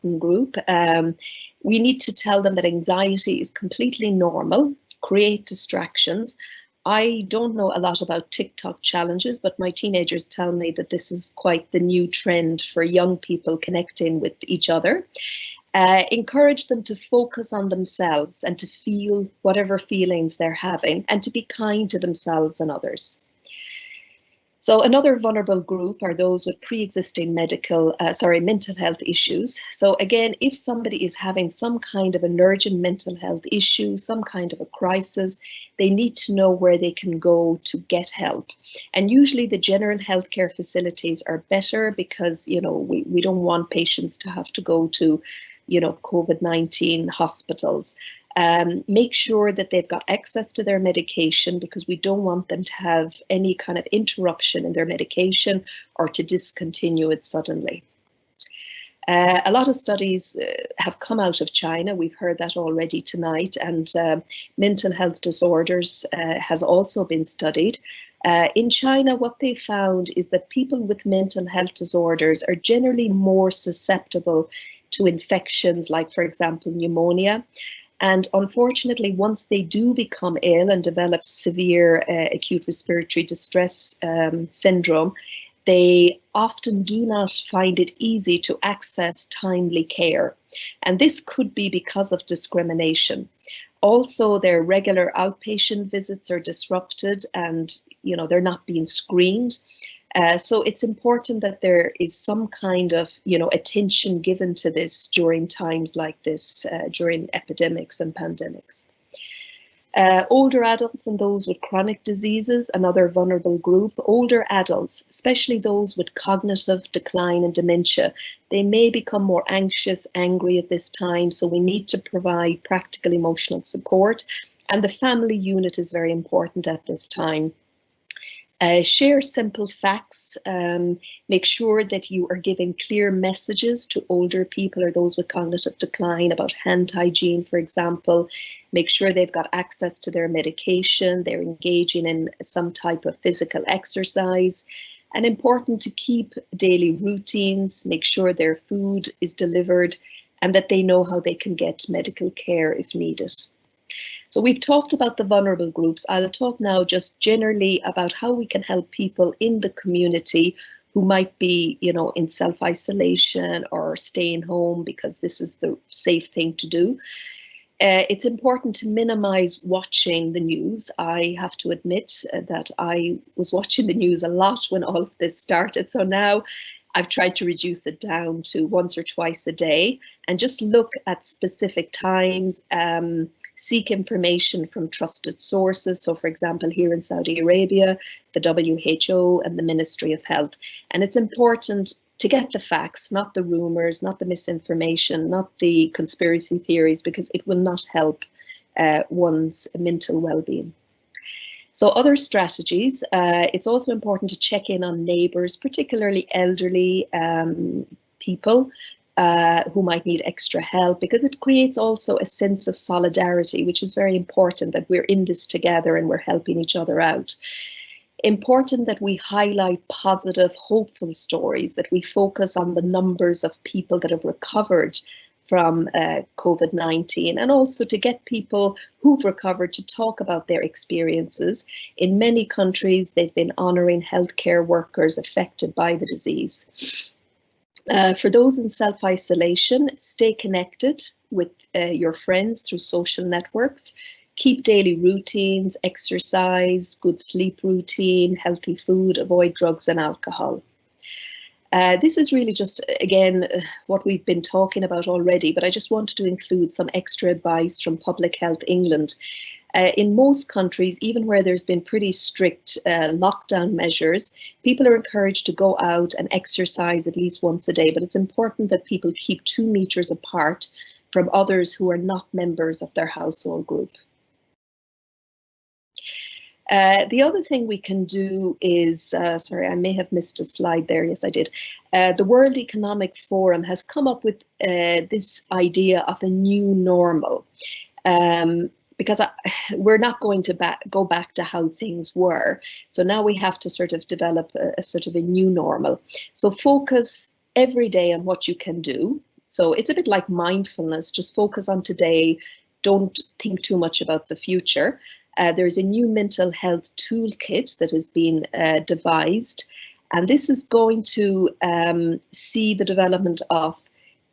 important group. We need to tell them that anxiety is completely normal, create distractions. I don't know a lot about TikTok challenges, but my teenagers tell me that this is quite the new trend for young people connecting with each other. Encourage them to focus on themselves and to feel whatever feelings they're having and to be kind to themselves and others. So another vulnerable group are those with pre-existing mental health issues. So again, if somebody is having some kind of an urgent mental health issue, some kind of a crisis, they need to know where they can go to get help. And usually the general healthcare facilities are better because, you know, we don't want patients to have to go to, you know, COVID-19 hospitals. Make sure that they've got access to their medication because we don't want them to have any kind of interruption in their medication or to discontinue it suddenly. A lot of studies have come out of China. We've heard that already tonight, and mental health disorders has also been studied. In China, what they found is that people with mental health disorders are generally more susceptible to infections like, for example, pneumonia. And unfortunately, once they do become ill and develop severe acute respiratory distress syndrome, they often do not find it easy to access timely care. And this could be because of discrimination. Also, their regular outpatient visits are disrupted and, you know, they're not being screened. So it's important that there is some kind of, you know, attention given to this during times like this, during epidemics and pandemics. Older adults and those with chronic diseases, another vulnerable group. Older adults, especially those with cognitive decline and dementia, they may become more anxious, angry at this time, so we need to provide practical emotional support. And the family unit is very important at this time. Share simple facts, make sure that you are giving clear messages to older people or those with cognitive decline about hand hygiene, for example. Make sure they've got access to their medication, they're engaging in some type of physical exercise, and important to keep daily routines, make sure their food is delivered and that they know how they can get medical care if needed. So we've talked about the vulnerable groups. I'll talk now just generally about how we can help people in the community who might be, you know, in self-isolation or staying home because this is the safe thing to do. It's important to minimize watching the news. I have to admit that I was watching the news a lot when all of this started. So now I've tried to reduce it down to once or twice a day and just look at specific times. Seek information from trusted sources. So for example, here in Saudi Arabia, the WHO and the Ministry of Health. And it's important to get the facts, not the rumors, not the misinformation, not the conspiracy theories, because it will not help one's mental well-being. So other strategies, it's also important to check in on neighbours, particularly elderly people, who might need extra help, because it creates also a sense of solidarity, which is very important, that we're in this together and we're helping each other out. Important that we highlight positive, hopeful stories, that we focus on the numbers of people that have recovered from COVID-19, and also to get people who've recovered to talk about their experiences. In many countries, they've been honouring healthcare workers affected by the disease. For those in self-isolation, stay connected with your friends through social networks. Keep daily routines, exercise, good sleep routine, healthy food, avoid drugs and alcohol. This is really just, again, what we've been talking about already, but I just wanted to include some extra advice from Public Health England. In most countries, even where there's been pretty strict lockdown measures, people are encouraged to go out and exercise at least once a day, but it's important that people keep 2 meters apart from others who are not members of their household group. The other thing we can do is, sorry, I may have missed a slide there. Yes, I did. The World Economic Forum has come up with this idea of a new normal. Because we're not going to go back to how things were. So now we have to sort of develop a sort of a new normal. So focus every day on what you can do. So it's a bit like mindfulness, just focus on today, don't think too much about the future. There's a new mental health toolkit that has been devised, and this is going to see the development of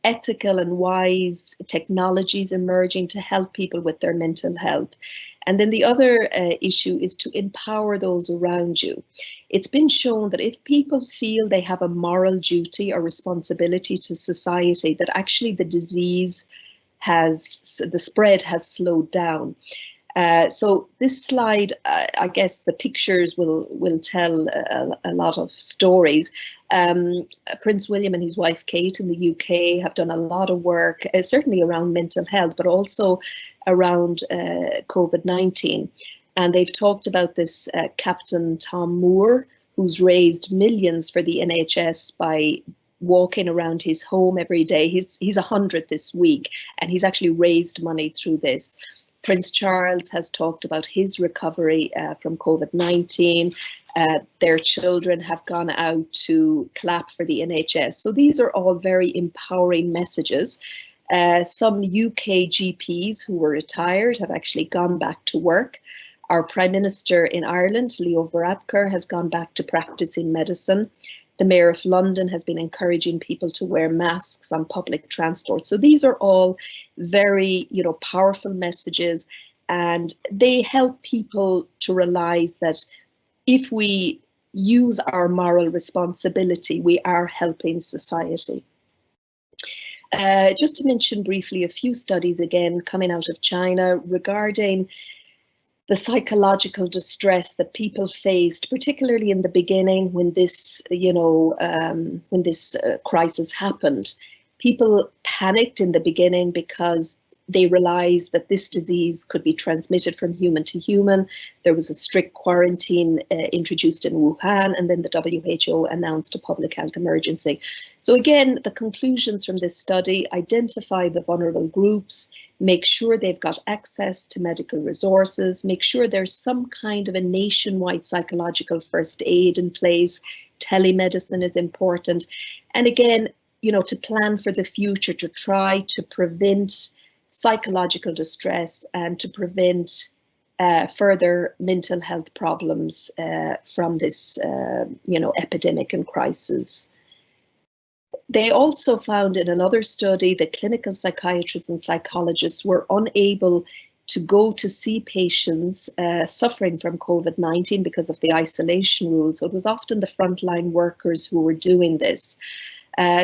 ethical and wise technologies emerging to help people with their mental health. And then the other issue is to empower those around you. It's been shown that if people feel they have a moral duty or responsibility to society, that actually the spread has slowed down. So this slide, I guess the pictures will tell a lot of stories. Prince William and his wife Kate in the UK have done a lot of work, certainly around mental health, but also around COVID-19. And they've talked about this Captain Tom Moore, who's raised millions for the NHS by walking around his home every day. He's 100 this week, and he's actually raised money through this. Prince Charles has talked about his recovery from COVID-19. Their children have gone out to clap for the NHS. So these are all very empowering messages. Some UK GPs who were retired have actually gone back to work. Our Prime Minister in Ireland, Leo Varadkar, has gone back to practicing medicine. The Mayor of London has been encouraging people to wear masks on public transport. So these are all very, powerful messages, and they help people to realize that if we use our moral responsibility, we are helping society. Just to mention briefly a few studies again coming out of China regarding the psychological distress that people faced, particularly in the beginning when this, crisis happened. People panicked in the beginning because they realized that this disease could be transmitted from human to human. There was a strict quarantine introduced in Wuhan, and then the WHO announced a public health emergency. So again, the conclusions from this study: identify the vulnerable groups, make sure they've got access to medical resources, make sure there's some kind of a nationwide psychological first aid in place. Telemedicine is important. And again, to plan for the future, to try to prevent psychological distress and to prevent further mental health problems from this, epidemic and crisis. They also found in another study that clinical psychiatrists and psychologists were unable to go to see patients suffering from COVID-19 because of the isolation rules. So it was often the frontline workers who were doing this.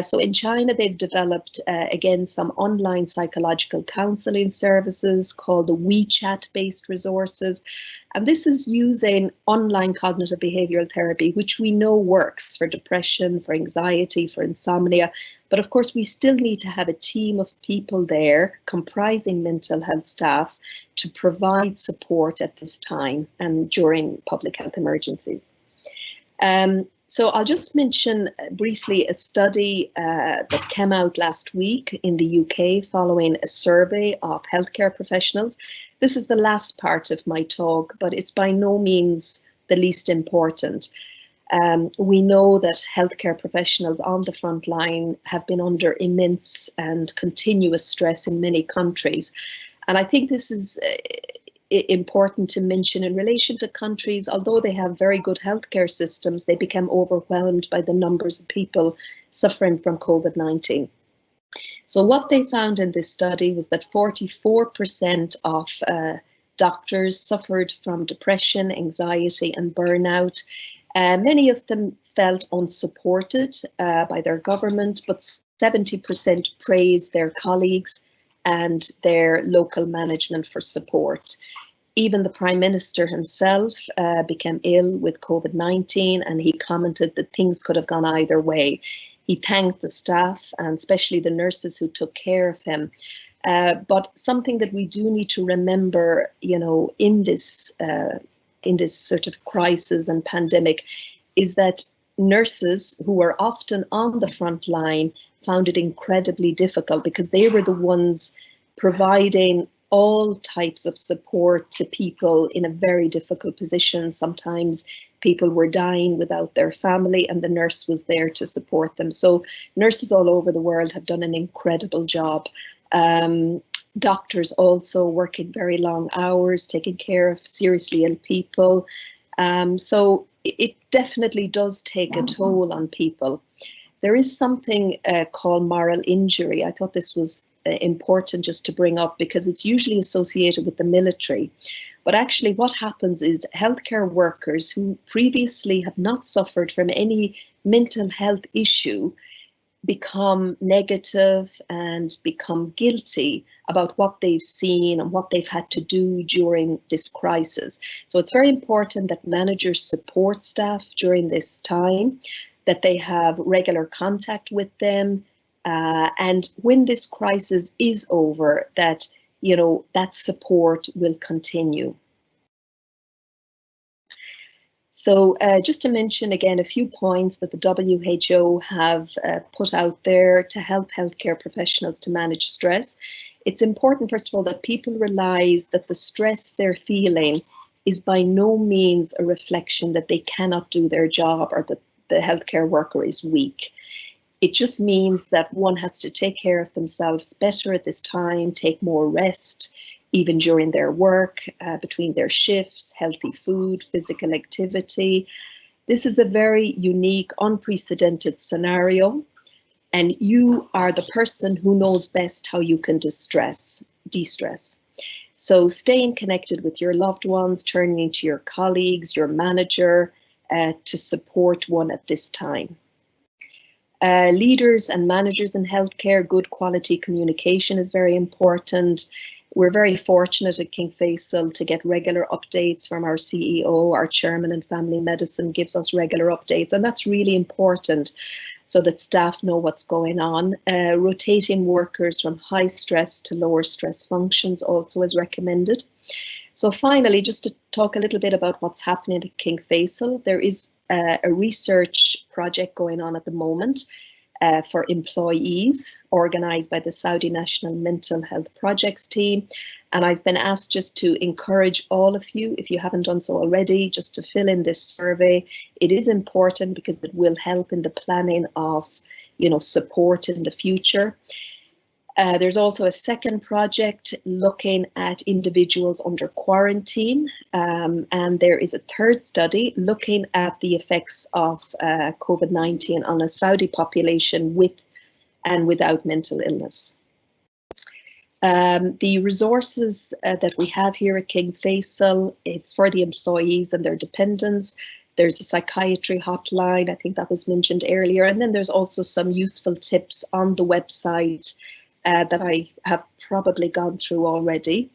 So in China, they've developed, again, some online psychological counseling services called the WeChat-based resources. And this is using online cognitive behavioral therapy, which we know works for depression, for anxiety, for insomnia. But of course, we still need to have a team of people there comprising mental health staff to provide support at this time and during public health emergencies. So I'll just mention briefly a study that came out last week in the UK following a survey of healthcare professionals. This is the last part of my talk, but it's by no means the least important. We know that healthcare professionals on the front line have been under immense and continuous stress in many countries. And I think this is important to mention in relation to countries, although they have very good healthcare systems, they become overwhelmed by the numbers of people suffering from COVID-19. So what they found in this study was that 44% of doctors suffered from depression, anxiety and burnout. Many of them felt unsupported by their government, but 70% praised their colleagues and their local management for support. Even the Prime Minister himself became ill with COVID-19, and he commented that things could have gone either way. He thanked the staff and especially the nurses who took care of him. But something that we do need to remember, in this sort of crisis and pandemic, is that nurses who were often on the front line found it incredibly difficult because they were the ones providing all types of support to people in a very difficult position, sometimes People were dying without their family, and the nurse was there to support them. So nurses all over the world have done an incredible job. Doctors also working very long hours, taking care of seriously ill people. So it definitely does take a toll on people. There is something called moral injury. I thought this was important just to bring up because it's usually associated with the military. But actually what happens is healthcare workers who previously have not suffered from any mental health issue become negative and become guilty about what they've seen and what they've had to do during this crisis. So it's very important that managers support staff during this time, that they have regular contact with them, and when this crisis is over, that that support will continue. So just to mention again a few points that the WHO have put out there to help healthcare professionals to manage stress. It's important, first of all, that people realize that the stress they're feeling is by no means a reflection that they cannot do their job or that the healthcare worker is weak. It just means that one has to take care of themselves better at this time, take more rest, even during their work, between their shifts, healthy food, physical activity. This is a very unique, unprecedented scenario, and you are the person who knows best how you can de-stress. So staying connected with your loved ones, turning to your colleagues, your manager, to support one at this time. Leaders and managers in healthcare, good quality communication is very important. We're very fortunate at King Faisal to get regular updates from our CEO. Our chairman in family medicine gives us regular updates, and that's really important so that staff know what's going on. Rotating workers from high stress to lower stress functions also is recommended. So finally, just to talk a little bit about what's happening at King Faisal, there is a research project going on at the moment for employees, organised by the Saudi National Mental Health Projects team. And I've been asked just to encourage all of you, if you haven't done so already, just to fill in this survey. It is important because it will help in the planning of, support in the future. There's also a second project looking at individuals under quarantine, and there is a third study looking at the effects of COVID-19 on a Saudi population with and without mental illness. The resources that we have here at King Faisal, it's for the employees and their dependents. There's a psychiatry hotline, I think that was mentioned earlier, and then there's also some useful tips on the website that I have probably gone through already.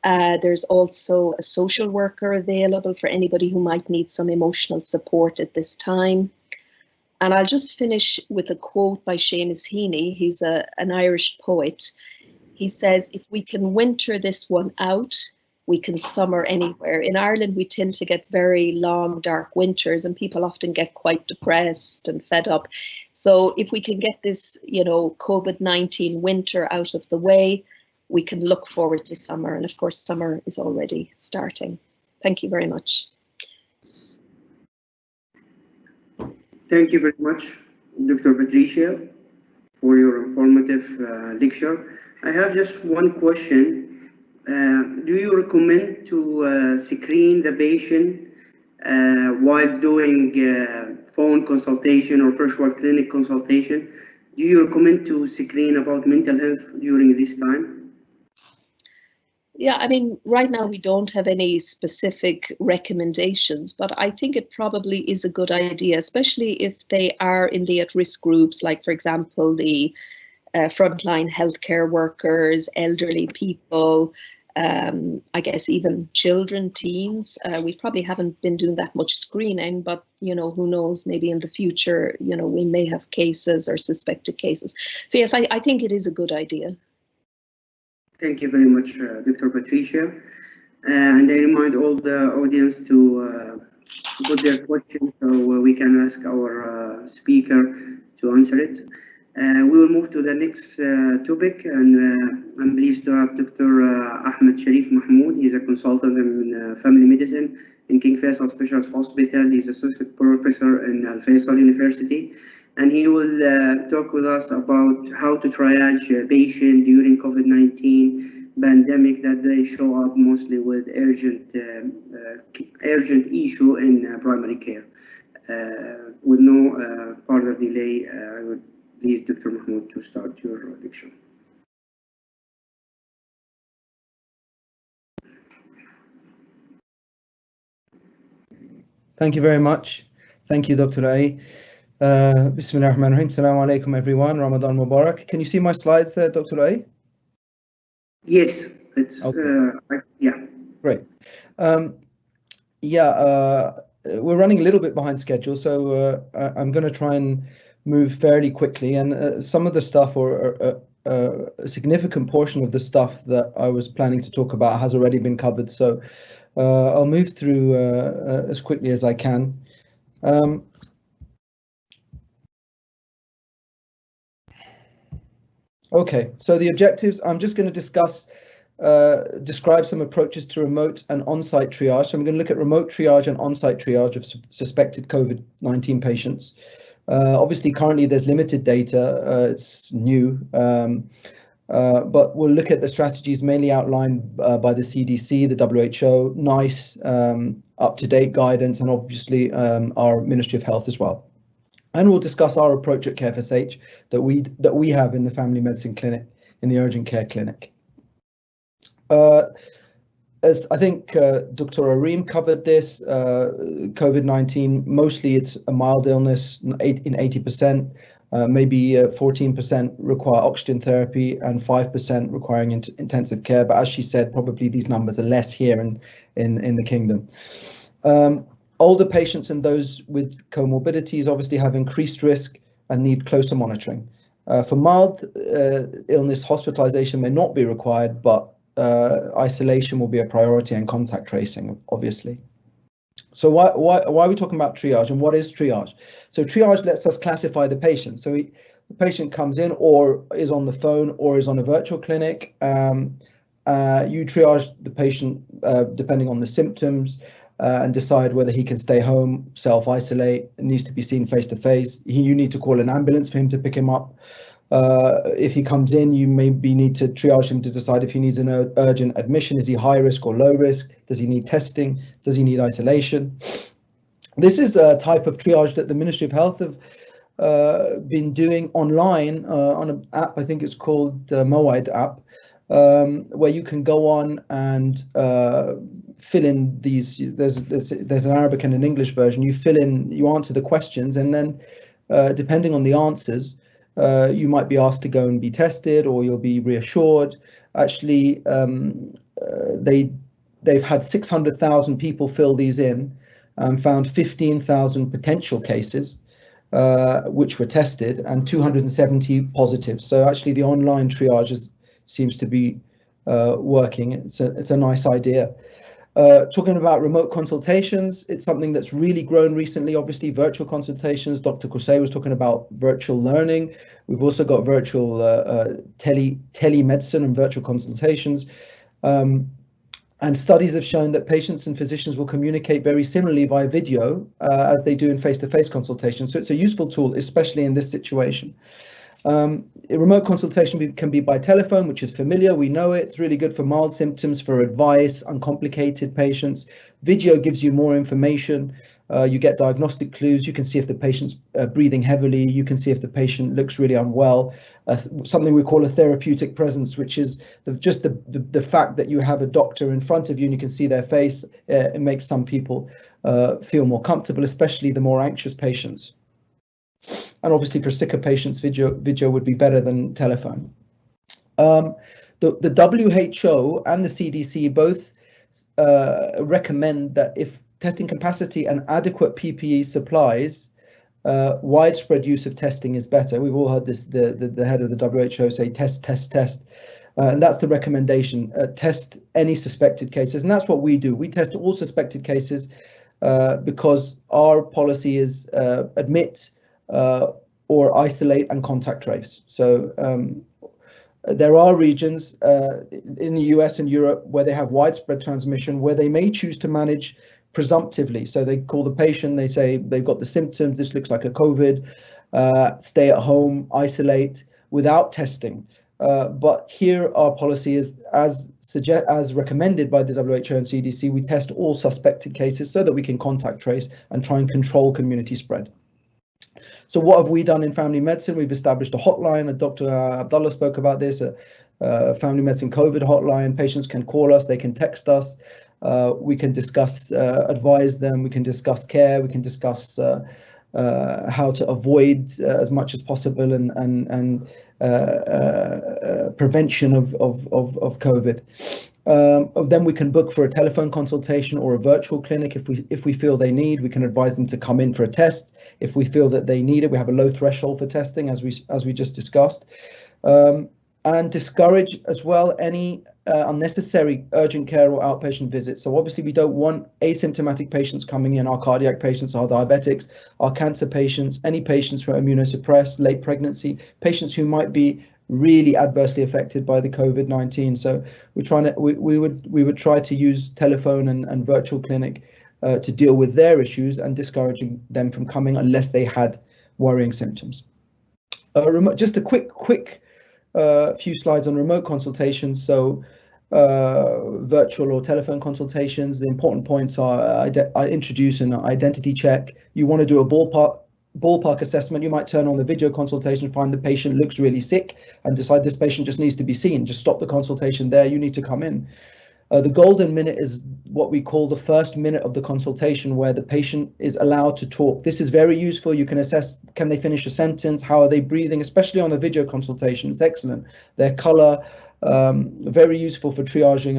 There's also a social worker available for anybody who might need some emotional support at this time. And I'll just finish with a quote by Seamus Heaney. He's an Irish poet. He says, "If we can winter this one out, we can summer anywhere." In Ireland, we tend to get very long, dark winters, and people often get quite depressed and fed up. So if we can get this, COVID-19 winter out of the way, we can look forward to summer. And of course, summer is already starting. Thank you very much. Thank you very much, Dr. Patricia, for your informative lecture. I have just one question. Do you recommend to screen the patient while doing phone consultation or virtual clinic consultation? Do you recommend to screen about mental health during this time? Yeah, I mean, right now we don't have any specific recommendations, but I think it probably is a good idea, especially if they are in the at-risk groups, like, for example, the frontline healthcare workers, elderly people, I guess even children, teens. We probably haven't been doing that much screening, but who knows, maybe in the future, we may have cases or suspected cases. So yes, I think it is a good idea. Thank you very much, Dr. Patricia. And I remind all the audience to put their questions so we can ask our speaker to answer it. We will move to the next topic, and I'm pleased to have Dr. Ahmed Sharif Mahmoud. He's a consultant in family medicine in King Faisal Specialist Hospital. He's associate professor in Al Faisal University, and he will talk with us about how to triage a patient during COVID-19 pandemic that they show up mostly with urgent issue in primary care. With no further delay, I would please Dr. Mahmoud to start your lecture. Thank you very much. Thank you, Dr. Ai. Bismillah ar-Rahman ar-Rahim. Assalamu alaikum, everyone. Ramadan Mubarak. Can you see my slides there, Dr. Ai? Yes, it's okay. Yeah. Great. We're running a little bit behind schedule, so I'm going to try and move fairly quickly. And some of the stuff, or a significant portion of the stuff that I was planning to talk about, has already been covered. So I'll move through as quickly as I can. Okay, so the objectives, I'm just going to describe some approaches to remote and on-site triage. So I'm going to look at remote triage and on-site triage of suspected COVID-19 patients. Obviously, currently there's limited data, it's new, but we'll look at the strategies mainly outlined by the CDC, the WHO, NICE, up-to-date guidance, and obviously our Ministry of Health as well. And we'll discuss our approach at KFSH that we have in the family medicine clinic, in the urgent care clinic. As I think Dr. Areem covered this, COVID-19, mostly it's a mild illness in 80%, maybe 14% require oxygen therapy and 5% requiring intensive care. But as she said, probably these numbers are less here in the kingdom. Older patients and those with comorbidities obviously have increased risk and need closer monitoring. For mild illness, hospitalization may not be required, but isolation will be a priority, and contact tracing, obviously. So why are we talking about triage, and what is triage? So triage lets us classify the patient. So the patient comes in or is on the phone or is on a virtual clinic. You triage the patient depending on the symptoms and decide whether he can stay home, self-isolate, needs to be seen face-to-face. You need to call an ambulance for him to pick him up. If he comes in, you maybe need to triage him to decide if he needs an urgent admission. Is he high risk or low risk? Does he need testing? Does he need isolation? This is a type of triage that the Ministry of Health have been doing online on an app. I think it's called Mowide app, where you can go on and fill in these. There's an Arabic and an English version. You fill in, you answer the questions, and then depending on the answers, you might be asked to go and be tested, or you'll be reassured. Actually, they've had 600,000 people fill these in and found 15,000 potential cases which were tested, and 270 positive. So actually the online triage seems to be working. It's a nice idea. Talking about remote consultations, it's something that's really grown recently. Obviously, virtual consultations. Dr. Qusay was talking about virtual learning. We've also got virtual telemedicine and virtual consultations. And studies have shown that patients and physicians will communicate very similarly via video as they do in face-to-face consultations. So it's a useful tool, especially in this situation. A remote consultation can be by telephone, which is familiar. We know it. It's really good for mild symptoms, for advice, uncomplicated patients. Video gives you more information. You get diagnostic clues. You can see if the patient's breathing heavily. You can see if the patient looks really unwell. Something we call a therapeutic presence, which is just the fact that you have a doctor in front of you and you can see their face. It makes some people feel more comfortable, especially the more anxious patients. And obviously for sicker patients, video would be better than telephone. The WHO and the CDC both recommend that if testing capacity and adequate PPE supplies, widespread use of testing is better. We've all heard this, the head of the WHO say test, and that's the recommendation. Test any suspected cases, and that's what we do. We test all suspected cases because our policy is admit, or isolate and contact trace. So there are regions in the US and Europe where they have widespread transmission, where they may choose to manage presumptively. So they call the patient, they say they've got the symptoms, this looks like a COVID, stay at home, isolate without testing. But here our policy is, as recommended by the WHO and CDC, we test all suspected cases so that we can contact trace and try and control community spread. So what have we done in family medicine? We've established a hotline. Dr. Abdullah spoke about this, a family medicine COVID hotline. Patients can call us, they can text us. We can discuss, advise them, we can discuss care, we can discuss how to avoid as much as possible and prevention of COVID. Then we can book for a telephone consultation or a virtual clinic if we feel they need. We can advise them to come in for a test if we feel that they need it. We have a low threshold for testing, as we just discussed, and discourage as well any unnecessary urgent care or outpatient visits. So obviously we don't want asymptomatic patients coming in. Our cardiac patients, our diabetics, our cancer patients, any patients who are immunosuppressed, late pregnancy, patients who might be really adversely affected by the COVID-19. So we're trying to we would try to use telephone and virtual clinic to deal with their issues and discouraging them from coming unless they had worrying symptoms. Just a quick few slides on remote consultations. So virtual or telephone consultations, the important points are I introduce an identity check. You want to do a ballpark assessment. You might turn on the video consultation, find the patient looks really sick and decide this patient just needs to be seen. Just stop the consultation there, you need to come in. The golden minute is what we call the first minute of the consultation, where the patient is allowed to talk. This is very useful. You can assess, can they finish a sentence? How are they breathing? Especially on the video consultation, it's excellent. Their color, very useful for triaging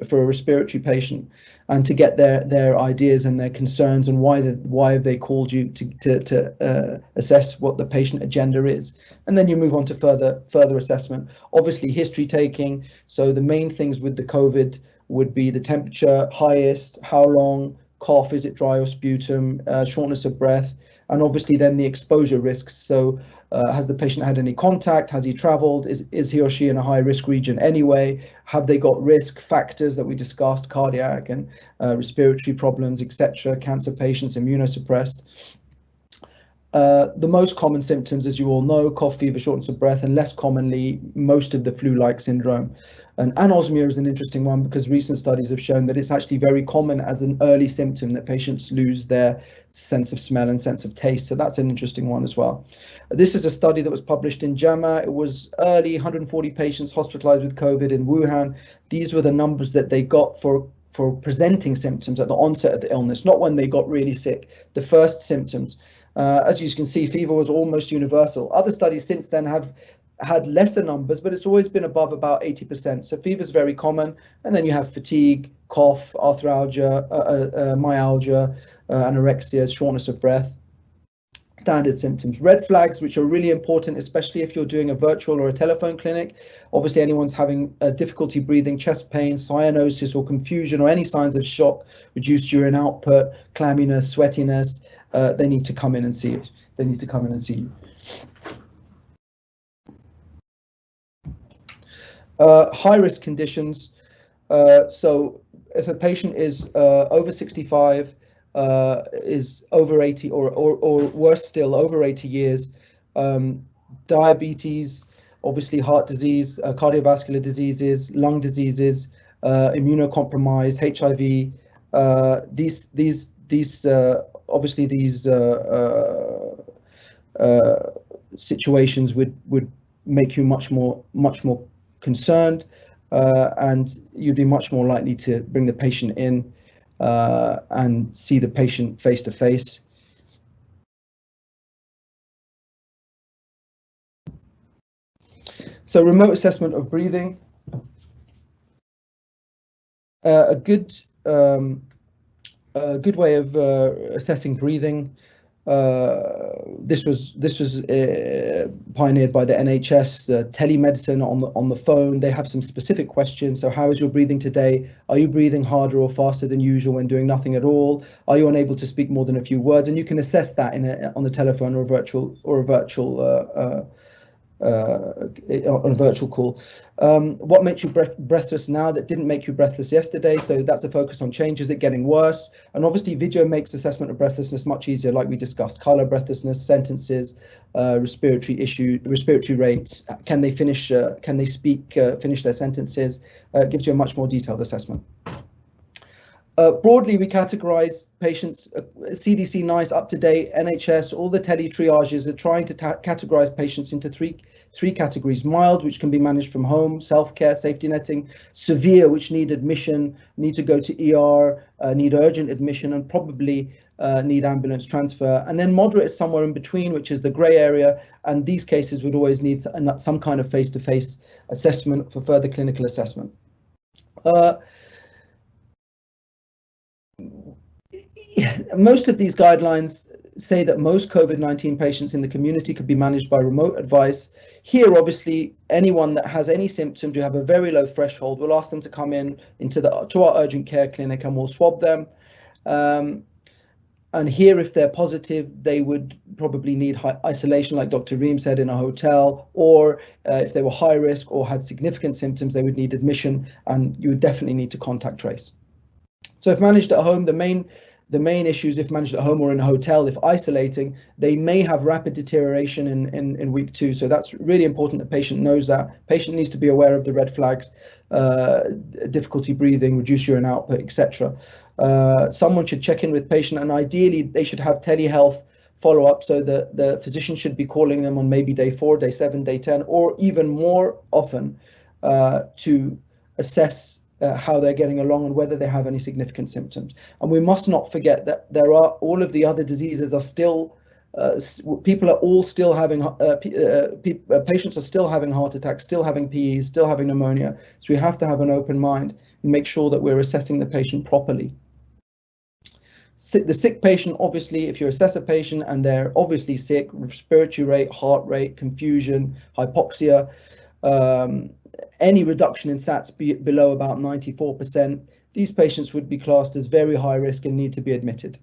for a respiratory patient, and to get their ideas and their concerns and why have they called you to assess what the patient agenda is. And then you move on to further assessment. Obviously history taking. So the main things with the COVID would be the temperature, highest, how long, cough, is it dry or sputum, shortness of breath, and obviously then the exposure risks. So has the patient had any contact? Has he traveled? Is he or she in a high risk region anyway? Have they got risk factors that we discussed, cardiac and respiratory problems, etc., cancer patients, immunosuppressed? The most common symptoms, as you all know, cough, fever, shortness of breath, and less commonly, most of the flu-like syndrome. And anosmia is an interesting one because recent studies have shown that it's actually very common as an early symptom that patients lose their sense of smell and sense of taste. So that's an interesting one as well. This is a study that was published in JAMA. It was early, 140 patients hospitalized with COVID in Wuhan. These were the numbers that they got for presenting symptoms at the onset of the illness, not when they got really sick, the first symptoms. As you can see, fever was almost universal. Other studies since then have had lesser numbers, but it's always been above about 80%. So fever is very common. And then you have fatigue, cough, arthralgia, myalgia, anorexia, shortness of breath. Standard symptoms. Red flags, which are really important, especially if you're doing a virtual or a telephone clinic. Obviously, anyone's having difficulty breathing, chest pain, cyanosis or confusion, or any signs of shock, reduced urine output, clamminess, sweatiness, they need to come in and see you. They need to come in and see you. High risk conditions. So if a patient is over 65, is over 80 or worse still, over 80 years, diabetes, obviously heart disease, cardiovascular diseases, lung diseases, immunocompromised, HIV, obviously these situations would make you much more concerned, and you'd be much more likely to bring the patient in and see the patient face to face. So remote assessment of breathing. A good way of assessing breathing. This was pioneered by the NHS, telemedicine on the phone. They have some specific questions. So how is your breathing today? Are you breathing harder or faster than usual when doing nothing at all? Are you unable to speak more than a few words? And you can assess that on the telephone or a virtual on a virtual call. What makes you breathless now that didn't make you breathless yesterday? So that's a focus on change. Is it getting worse? And obviously video makes assessment of breathlessness much easier, like we discussed. Color breathlessness, sentences, respiratory rates. Can they finish? Can they speak? Finish their sentences? Gives you a much more detailed assessment. Broadly, we categorize patients, CDC, NICE, up-to-date, NHS, all the tele-triages are trying to categorize patients into three categories: mild, which can be managed from home, self-care, safety netting; severe, which need admission, need to go to ER, need urgent admission, and probably need ambulance transfer; and then moderate is somewhere in between, which is the grey area, and these cases would always need some kind of face-to-face assessment for further clinical assessment. Most of these guidelines say that most COVID-19 patients in the community could be managed by remote advice. Here, obviously, anyone that has any symptoms, you have a very low threshold. We'll ask them to come to our urgent care clinic and we'll swab them. And here, if they're positive, they would probably need isolation, like Dr. Reem said, in a hotel, or if they were high risk or had significant symptoms, they would need admission, and you would definitely need to contact trace. So if managed at home, the main issues, if managed at home or in a hotel, if isolating, they may have rapid deterioration in week 2. So that's really important that patient knows that. Patient needs to be aware of the red flags, difficulty breathing, reduced urine output, etc. Someone should check in with patient, and ideally they should have telehealth follow-up, so the physician should be calling them on maybe day 4, day 7, day 10, or even more often to assess how they're getting along and whether they have any significant symptoms. And we must not forget that there are all of the other diseases are still, people are all still having, patients are still having heart attacks, still having PEs, still having pneumonia. So we have to have an open mind and make sure that we're assessing the patient properly. The sick patient, obviously, if you assess a patient and they're obviously sick, respiratory rate, heart rate, confusion, hypoxia, any reduction in SATs below about 94%, these patients would be classed as very high risk and need to be admitted.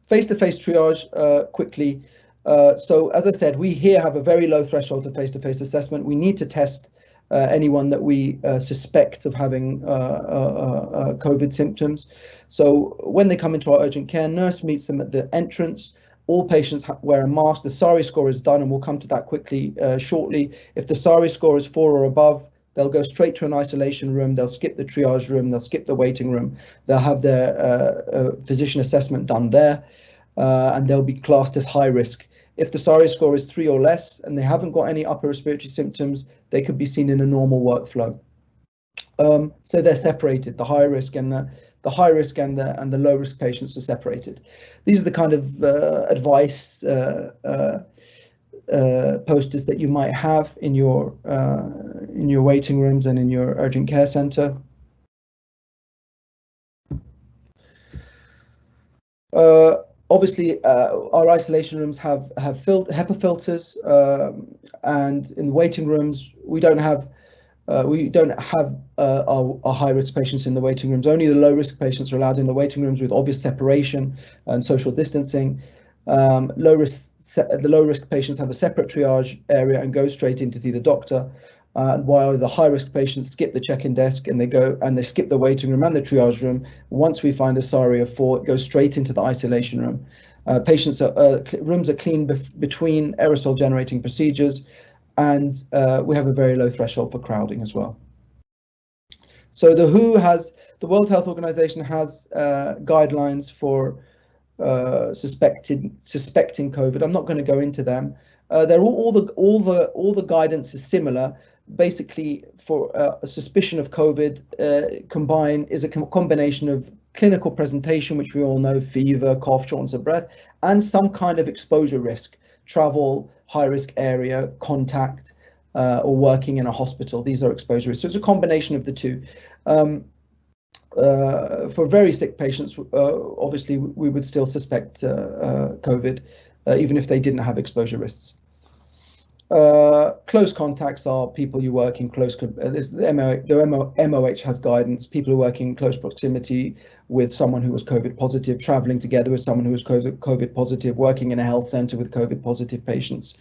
Face-to-face triage, quickly. So as I said, we here have a very low threshold for face-to-face assessment. We need to test anyone that we suspect of having COVID symptoms. So when they come into our urgent care, nurse meets them at the entrance. All patients wear a mask. The SARI score is done, and we'll come to that quickly shortly. If the SARI score is 4 or above, they'll go straight to an isolation room. They'll skip the triage room. They'll skip the waiting room. They'll have their physician assessment done there, and they'll be classed as high risk. If the SARI score is 3 or less, and they haven't got any upper respiratory symptoms, they could be seen in a normal workflow. So they're separated. The high risk and the high risk and the low risk patients are separated. These are the kind of advice posters that you might have in your waiting rooms and in your urgent care center. Obviously, our isolation rooms have HEPA filters, and in the waiting rooms we don't have our high-risk patients in the waiting rooms. Only the low-risk patients are allowed in the waiting rooms with obvious separation and social distancing. The low-risk patients have a separate triage area and go straight in to see the doctor, while the high-risk patients skip the check-in desk and they skip the waiting room and the triage room. Once we find a SARI of 4, it goes straight into the isolation room. Rooms are cleaned between aerosol-generating procedures, and we have a very low threshold for crowding as well. So the World Health Organization has guidelines for suspecting COVID. I'm not going to go into them. They're all the guidance is similar. Basically, for a suspicion of COVID, is a combination of clinical presentation, which we all know, fever, cough, shortness of breath, and some kind of exposure risk, travel, high-risk area, contact, or working in a hospital. These are exposure risks. So it's a combination of the two. For very sick patients, obviously, we would still suspect COVID, even if they didn't have exposure risks. Close contacts are people you work in close. The MOH has guidance. People who work in close proximity with someone who was COVID positive, traveling together with someone who was COVID positive, working in a health center with COVID positive patients.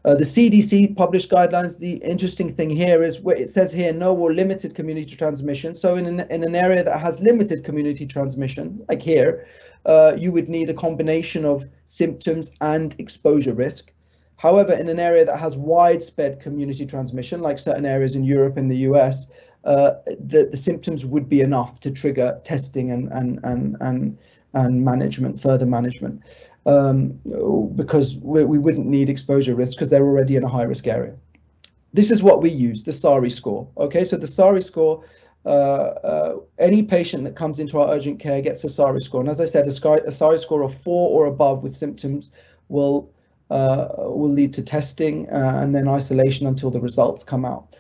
The CDC published guidelines. The interesting thing here is where it says here no or limited community transmission. So in an area that has limited community transmission, like here, you would need a combination of symptoms and exposure risk. However, in an area that has widespread community transmission, like certain areas in Europe and the US, the symptoms would be enough to trigger testing and management, further management, because we wouldn't need exposure risk because they're already in a high risk area. This is what we use, the SARI score. Okay, so the SARI score, any patient that comes into our urgent care gets a SARI score, and as I said, a SARI score of 4 or above with symptoms will lead to testing and then isolation until the results come out.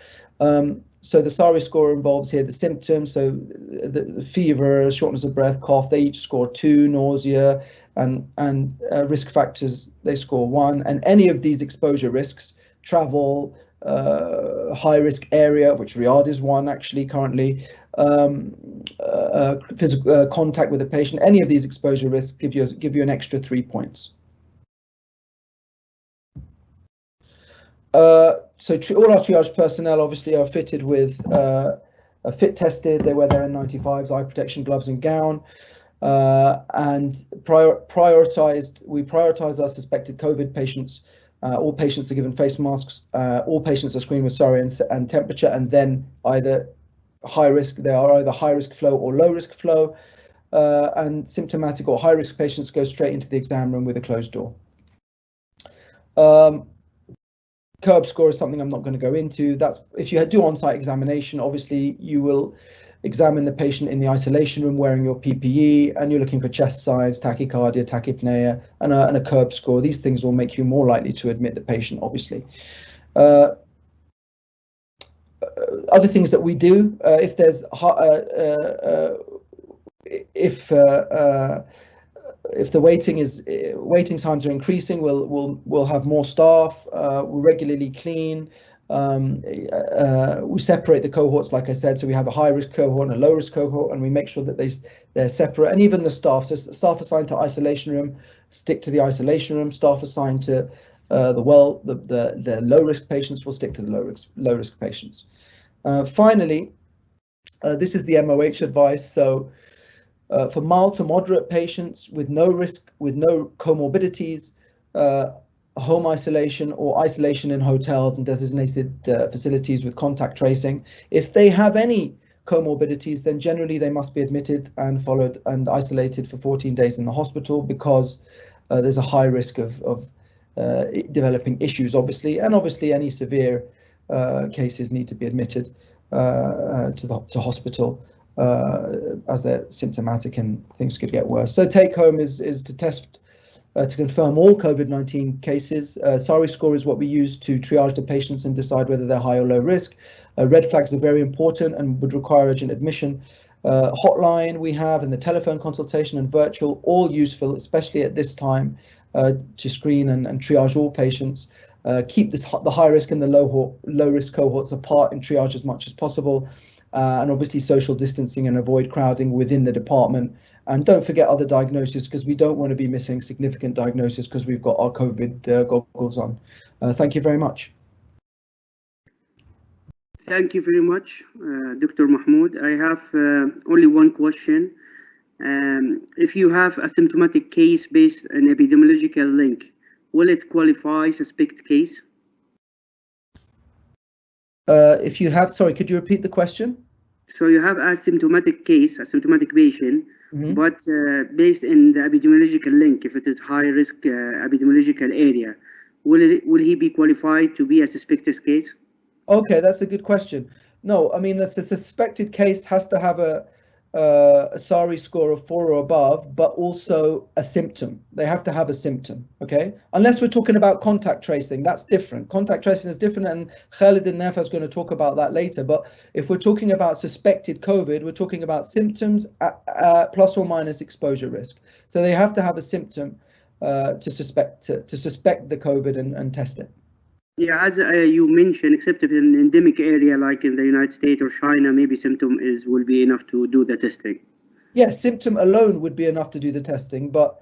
So the SARI score involves here the symptoms, so the fever, shortness of breath, cough, they each score 2, nausea, and risk factors, they score 1, and any of these exposure risks, travel, high risk area, which Riyadh is 1 actually currently, physical contact with a patient, any of these exposure risks give you an extra 3 points. So all our triage personnel obviously are fitted with fit tested. They wear their N95s, eye protection gloves and gown, and we prioritize our suspected COVID patients. All patients are given face masks. All patients are screened with SARI and temperature, and then either high risk, they are either high risk flow or low risk flow, and symptomatic or high risk patients go straight into the exam room with a closed door. Curb score is something I'm not going to go into. That's if you do on-site examination, obviously you will examine the patient in the isolation room wearing your PPE, and you're looking for chest size, tachycardia, tachypnea, and a curb score. These things will make you more likely to admit the patient, obviously. Other things that we do, if there's if the waiting times are increasing, we'll have more staff. We regularly clean. We separate the cohorts, like I said, so we have a high risk cohort and a low risk cohort, and we make sure that they're separate. And even the staff, so staff assigned to isolation room stick to the isolation room. Staff assigned to the low risk patients will stick to the low risk patients. Finally, this is the MOH advice. So for mild to moderate patients with no risk, with no comorbidities, home isolation or isolation in hotels and designated facilities with contact tracing. If they have any comorbidities, then generally they must be admitted and followed and isolated for 14 days in the hospital, because there's a high risk of developing issues, obviously, and obviously any severe cases need to be admitted to hospital as they're symptomatic and things could get worse. So take home is to test to confirm all COVID-19 cases. SARI score is what we use to triage the patients and decide whether they're high or low risk. Red flags are very important and would require urgent admission. Hotline we have, and the telephone consultation and virtual, all useful, especially at this time, to screen and triage all patients. Keep the high risk and the low risk cohorts apart in triage as much as possible. And obviously social distancing and avoid crowding within the department. And don't forget other diagnoses, because we don't want to be missing significant diagnosis because we've got our COVID goggles on. Thank you very much. Thank you very much, Dr. Mahmoud. I have only one question. If you have a symptomatic case based on epidemiological link, will it qualify suspect case? If you have, sorry, could you repeat the question? So you have a symptomatic case, a symptomatic patient, Mm-hmm. but based in the epidemiological link, if it is high risk epidemiological area, will he be qualified to be a suspicious case? Okay, that's a good question. No, I mean, it's a suspected case has to have a SARI score of 4 or above, but also a symptom. They have to have a symptom, okay? Unless we're talking about contact tracing, that's different. Contact tracing is different, and Khalid and Nafa is going to talk about that later. But if we're talking about suspected COVID, we're talking about symptoms plus or minus exposure risk. So they have to have a symptom to suspect the COVID and test it. Yeah, as you mentioned, except if in an endemic area like in the United States or China, maybe symptom will be enough to do the testing. Yes, symptom alone would be enough to do the testing, but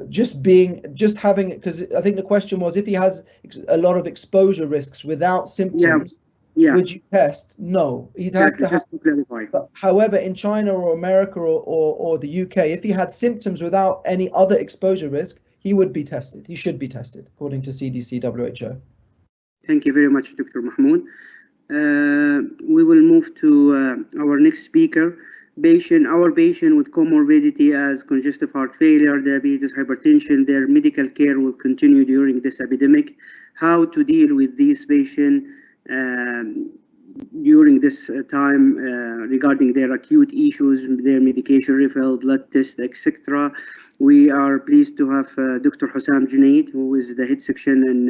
just having, because I think the question was if he has a lot of exposure risks without symptoms, would you test? No, he'd have to have. Just to clarify. However, in China or America or the UK, if he had symptoms without any other exposure risk, he would be tested. He should be tested, according to CDC, WHO. Thank you very much, Dr. Mahmoud. We will move to our next speaker. Our patient with comorbidity as congestive heart failure, diabetes, hypertension, their medical care will continue during this epidemic. How to deal with these patients during this time regarding their acute issues, their medication refill, blood test, etc. We are pleased to have Dr. Hussam Junaid, who is the head section in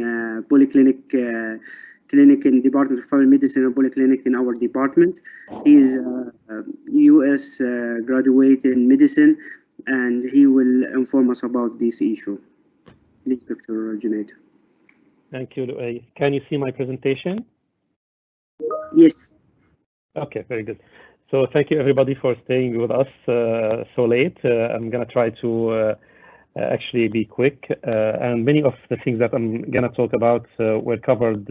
polyclinic clinic in Department of Family Medicine and Polyclinic in our department. He is a US graduate in medicine, and he will inform us about this issue. Please, Dr. Junaid. Thank you. Can you see my presentation? Yes. Okay, very good. So thank you everybody for staying with us so late. I'm gonna try to actually be quick, and many of the things that I'm gonna talk about were covered,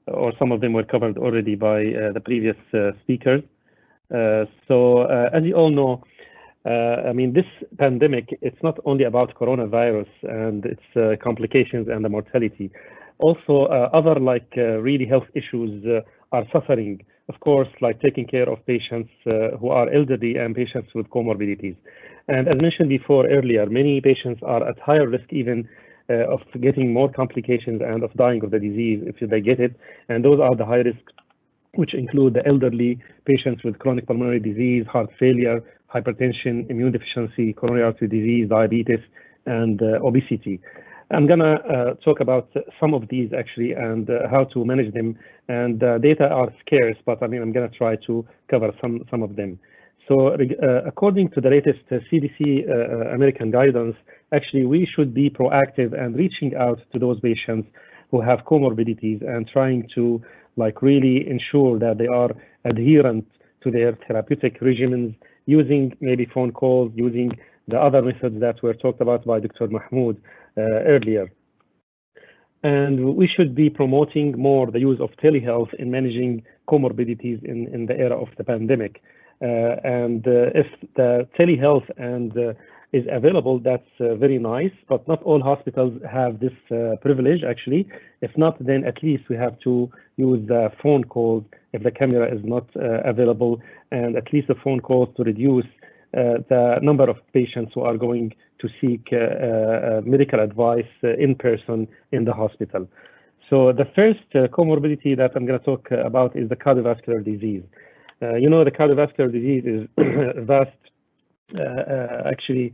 or some of them were covered already by the previous speakers. So as you all know, I mean, this pandemic, it's not only about coronavirus and its complications and the mortality. Also, other like really health issues are suffering. Of course, like taking care of patients who are elderly and patients with comorbidities. And as mentioned before earlier, many patients are at higher risk even of getting more complications and of dying of the disease if they get it. And those are the high risk, which include the elderly, patients with chronic pulmonary disease, heart failure, hypertension, immune deficiency, coronary artery disease, diabetes, and obesity. I'm gonna talk about some of these actually and how to manage them. And data are scarce, but I mean, I'm gonna try to cover some of them. So according to the latest CDC American guidance, actually we should be proactive and reaching out to those patients who have comorbidities and trying to like really ensure that they are adherent to their therapeutic regimens, using maybe phone calls, using the other methods that were talked about by Dr. Mahmoud earlier. And we should be promoting more the use of telehealth in managing comorbidities in the era of the pandemic. If the telehealth is available, that's very nice, but not all hospitals have this privilege actually. If not, then at least we have to use the phone calls if the camera is not available, and at least the phone calls to reduce the number of patients who are going to seek medical advice in person in the hospital. So the first comorbidity that I'm going to talk about is the cardiovascular disease. You know, the cardiovascular disease is vast, actually,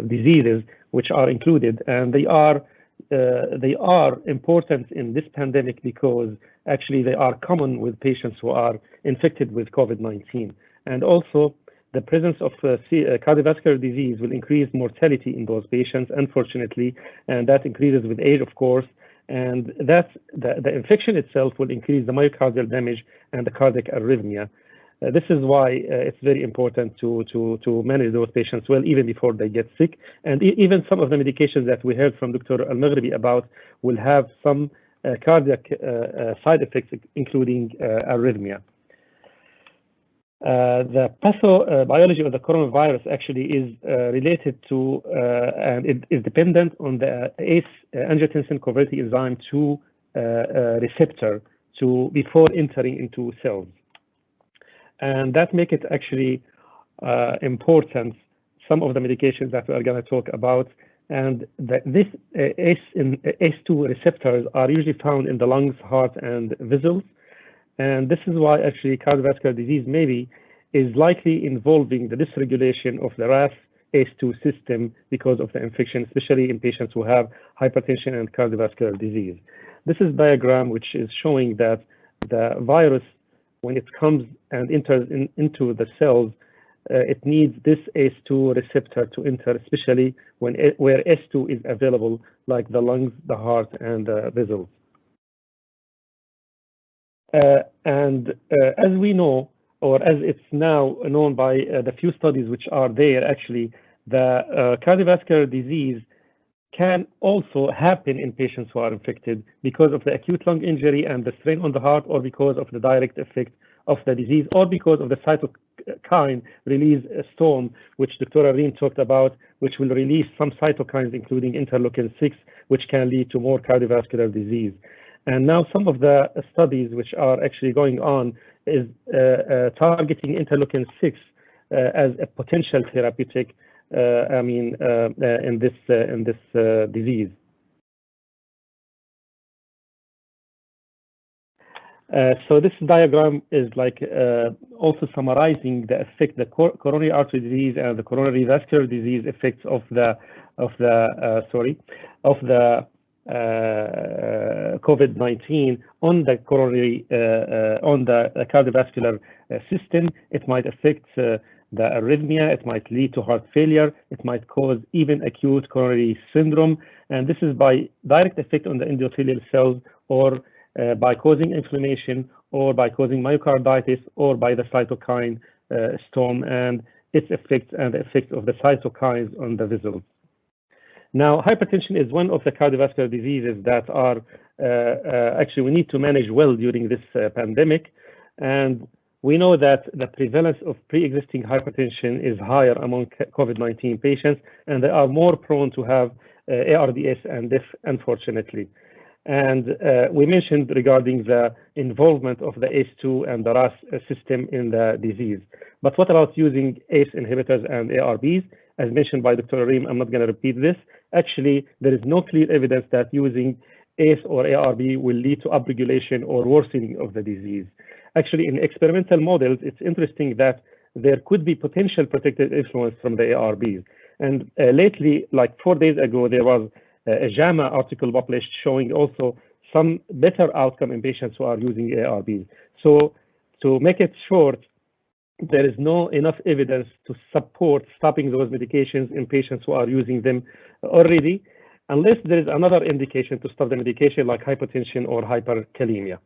diseases which are included, and they are important in this pandemic because actually they are common with patients who are infected with COVID-19. And also, the presence of cardiovascular disease will increase mortality in those patients, unfortunately, and that increases with age, of course. And that's the infection itself will increase the myocardial damage and the cardiac arrhythmia. This is why it's very important to manage those patients well, even before they get sick. And even some of the medications that we heard from Dr. Al-Maghribi about will have some cardiac side effects, including arrhythmia. The pathobiology of the coronavirus actually is related to and it is dependent on the ACE angiotensin converting enzyme 2 receptor before entering into cells, and that make it actually important. Some of the medications that we are going to talk about, and this ACE2 receptors are usually found in the lungs, heart, and vessels. And this is why actually cardiovascular disease maybe is likely involving the dysregulation of the RAS ACE2 system because of the infection, especially in patients who have hypertension and cardiovascular disease. This is a diagram which is showing that the virus, when it comes and enters into the cells, it needs this ACE2 receptor to enter, especially where ACE2 is available, like the lungs, the heart, and the vessels. As we know, or as it's now known by the few studies which are there, actually, the cardiovascular disease can also happen in patients who are infected because of the acute lung injury and the strain on the heart, or because of the direct effect of the disease, or because of the cytokine release storm, which Dr. Reem talked about, which will release some cytokines, including interleukin-6, which can lead to more cardiovascular disease. And now some of the studies which are actually going on is targeting interleukin-6 as a potential therapeutic in this disease. So this diagram is like also summarizing the effect, the coronary artery disease and the coronary vascular disease effects of the COVID-19 on the coronary on the cardiovascular system. It might affect the arrhythmia, it might lead to heart failure, it might cause even acute coronary syndrome, and this is by direct effect on the endothelial cells, or by causing inflammation, or by causing myocarditis, or by the cytokine storm and its effects and the effects of the cytokines on the vessels. Now, hypertension is one of the cardiovascular diseases that are actually we need to manage well during this pandemic, and we know that the prevalence of pre-existing hypertension is higher among COVID-19 patients, and they are more prone to have ARDS and death, unfortunately. And we mentioned regarding the involvement of the ACE2 and the RAS system in the disease. But what about using ACE inhibitors and ARBs? As mentioned by Dr. Reem, I'm not going to repeat this. Actually, there is no clear evidence that using ACE or ARB will lead to upregulation or worsening of the disease. Actually, in experimental models, it's interesting that there could be potential protective influence from the ARBs. And lately, like 4 days ago, there was a JAMA article published showing also some better outcome in patients who are using ARBs. So to make it short, there is no enough evidence to support stopping those medications in patients who are using them already, unless there is another indication to stop the medication like hypertension or hyperkalemia.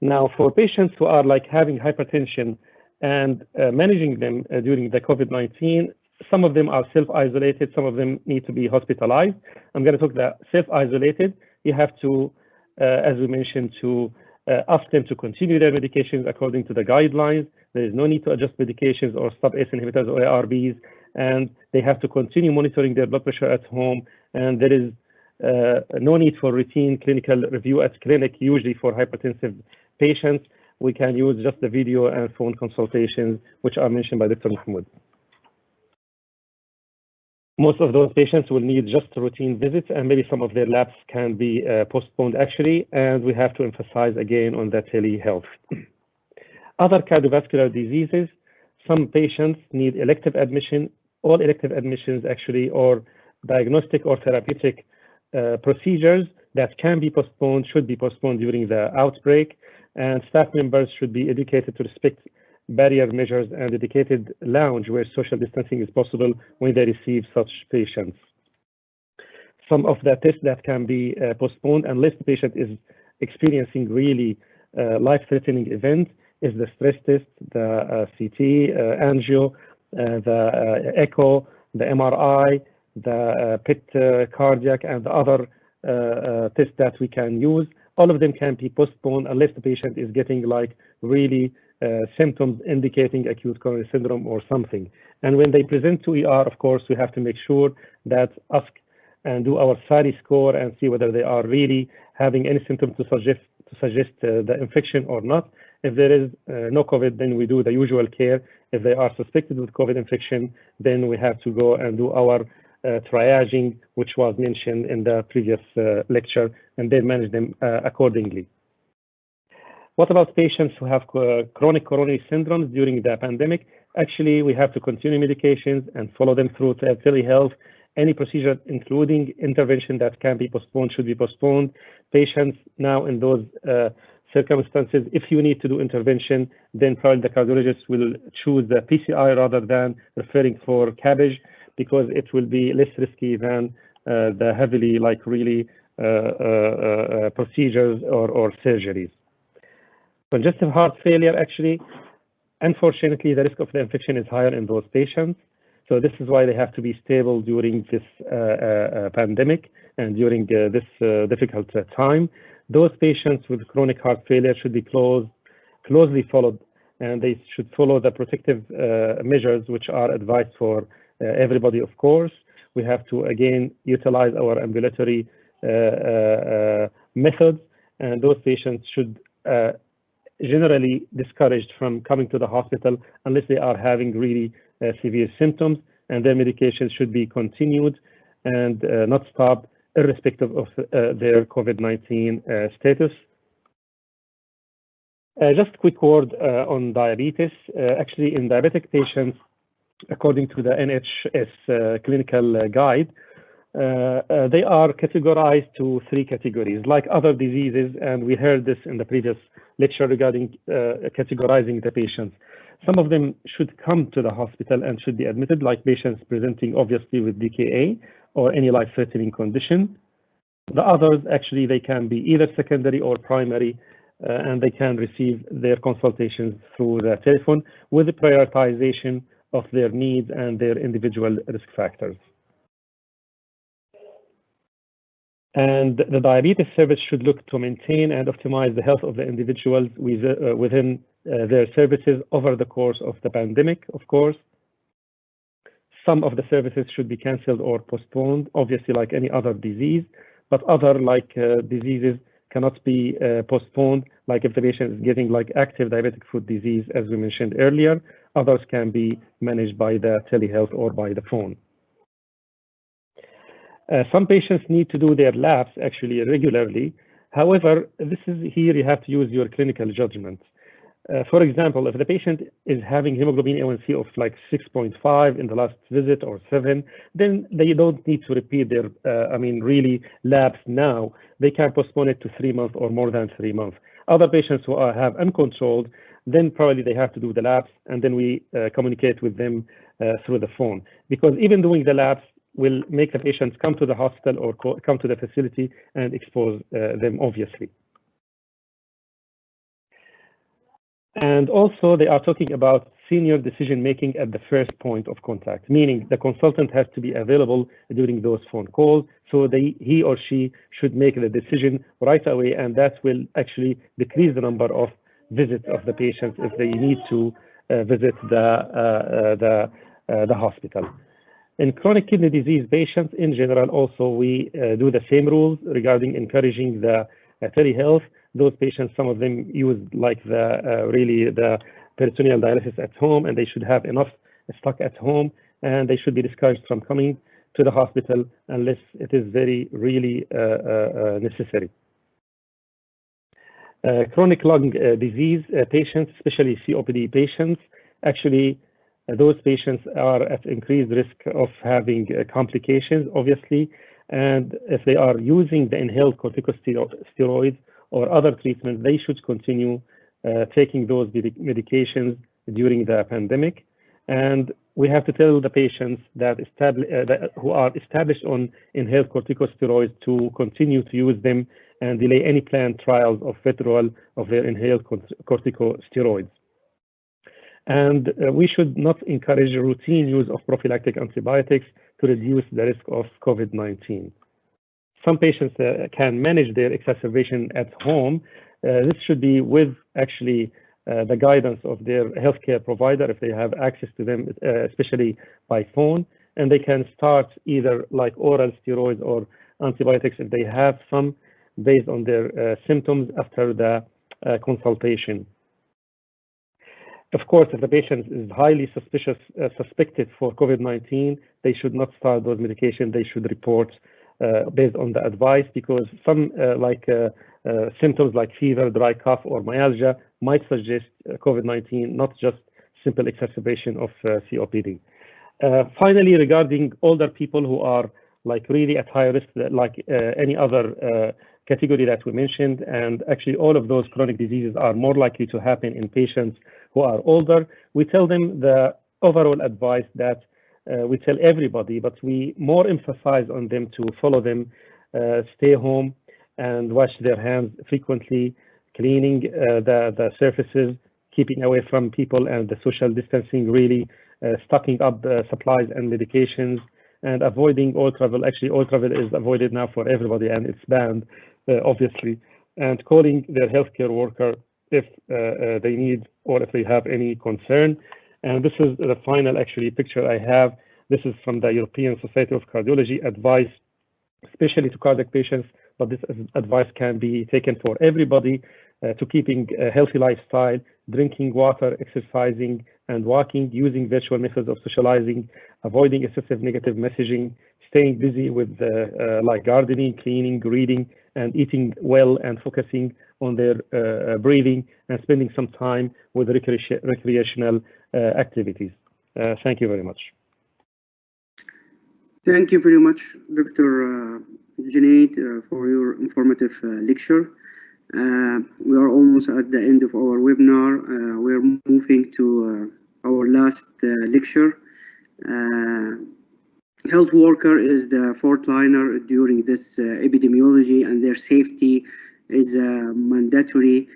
Now, for patients who are like having hypertension and managing them during the COVID-19, some of them are self-isolated, some of them need to be hospitalized. I'm going to talk about self-isolated. You have to, as we mentioned, to ask them to continue their medications according to the guidelines. There is no need to adjust medications or stop ACE inhibitors or ARBs, and they have to continue monitoring their blood pressure at home. And there is no need for routine clinical review at clinic. Usually for hypertensive patients, we can use just the video and phone consultations, which are mentioned by Dr. Mahmoud. Most of those patients will need just routine visits, and maybe some of their labs can be postponed actually, and we have to emphasize again on the telehealth. Other cardiovascular diseases, some patients need elective admission, all elective admissions actually, or diagnostic or therapeutic procedures that can be postponed, should be postponed during the outbreak, and staff members should be educated to respect barrier measures and dedicated lounge where social distancing is possible when they receive such patients. Some of the tests that can be postponed unless the patient is experiencing really life-threatening event is the stress test, the CT, angio, the echo, the MRI, the PET cardiac, and the other tests that we can use. All of them can be postponed unless the patient is getting like really symptoms indicating acute coronary syndrome or something. And when they present to ER, of course, we have to make sure that ask and do our SARI score and see whether they are really having any symptoms to suggest the infection or not. If there is no COVID, then we do the usual care. If they are suspected with COVID infection, then we have to go and do our triaging, which was mentioned in the previous lecture, and then manage them accordingly. What about patients who have chronic coronary syndromes during the pandemic? Actually, we have to continue medications and follow them through telehealth. Any procedure, including intervention that can be postponed, should be postponed. Patients now in those circumstances, if you need to do intervention, then probably the cardiologist will choose the PCI rather than referring for CABG, because it will be less risky than the heavily, like really procedures or surgeries. Congestive heart failure, actually, unfortunately, the risk of the infection is higher in those patients. So this is why they have to be stable during this pandemic and during this difficult time. Those patients with chronic heart failure should be closely followed, and they should follow the protective measures which are advised for everybody, of course. We have to, again, utilize our ambulatory methods, and those patients should generally discouraged from coming to the hospital unless they are having really severe symptoms, and their medications should be continued and not stopped irrespective of their COVID-19 status. Just a quick word on diabetes. Actually, in diabetic patients, according to the NHS clinical guide, they are categorized to 3 categories, like other diseases, and we heard this in the previous lecture regarding categorizing the patients. Some of them should come to the hospital and should be admitted, like patients presenting obviously with DKA or any life-threatening condition. The others, actually, they can be either secondary or primary, and they can receive their consultations through the telephone with the prioritization of their needs and their individual risk factors. And the diabetes service should look to maintain and optimize the health of the individuals within their services over the course of the pandemic, of course. Some of the services should be canceled or postponed, obviously like any other disease, but other like diseases cannot be postponed, like if the patient is getting like active diabetic foot disease, as we mentioned earlier. Others can be managed by the telehealth or by the phone. Some patients need to do their labs actually regularly. However, here you have to use your clinical judgment. For example, if the patient is having hemoglobin A1C of like 6.5 in the last visit or 7, then they don't need to repeat their, really labs now. They can postpone it to 3 months or more than 3 months. Other patients who have uncontrolled, then probably they have to do the labs, and then we communicate with them through the phone. Because even doing the labs will make the patients come to the hospital or come to the facility and expose them, obviously. And also, they are talking about senior decision-making at the first point of contact, meaning the consultant has to be available during those phone calls, so he or she should make the decision right away, and that will actually decrease the number of visits of the patients if they need to visit the hospital. In chronic kidney disease patients in general, also we do the same rules regarding encouraging the telehealth. Those patients, some of them use like the peritoneal dialysis at home, and they should have enough stock at home, and they should be discouraged from coming to the hospital unless it is really necessary. Chronic lung disease patients, especially COPD patients, actually those patients are at increased risk of having complications, obviously, and if they are using the inhaled corticosteroids or other treatments, they should continue taking those medications during the pandemic. And we have to tell the patients that who are established on inhaled corticosteroids to continue to use them and delay any planned trials of withdrawal of their inhaled corticosteroids. And we should not encourage routine use of prophylactic antibiotics to reduce the risk of COVID-19. Some patients can manage their exacerbation at home. This should be with actually the guidance of their healthcare provider if they have access to them, especially by phone, and they can start either like oral steroids or antibiotics if they have some based on their symptoms after the consultation. Of course, if the patient is highly suspected for COVID-19, they should not start those medications. They should report based on the advice, because some symptoms like fever, dry cough, or myalgia might suggest COVID-19, not just simple exacerbation of COPD. Finally, regarding older people who are like really at high risk, like any other category that we mentioned, and actually all of those chronic diseases are more likely to happen in patients who are older, we tell them the overall advice that we tell everybody, but we more emphasize on them to follow them, stay home and wash their hands frequently, cleaning the surfaces, keeping away from people, and the social distancing really stocking up supplies and medications, and avoiding all travel. Actually, all travel is avoided now for everybody, and it's banned, obviously. And calling their healthcare worker if they need or if they have any concern. And this is the final actually picture I have. This is from the European Society of Cardiology advice, especially to cardiac patients, but this advice can be taken for everybody to keeping a healthy lifestyle, drinking water, exercising and walking, using virtual methods of socializing, avoiding excessive negative messaging, staying busy with like gardening, cleaning, reading, and eating well, and focusing on their breathing, and spending some time with recreational activities. Thank you very much. Thank you very much, Dr. Junaid, for your informative lecture. We are almost at the end of our webinar. We're moving to our last lecture. Health worker is the fourth liner during this epidemiology, and their safety is mandatory.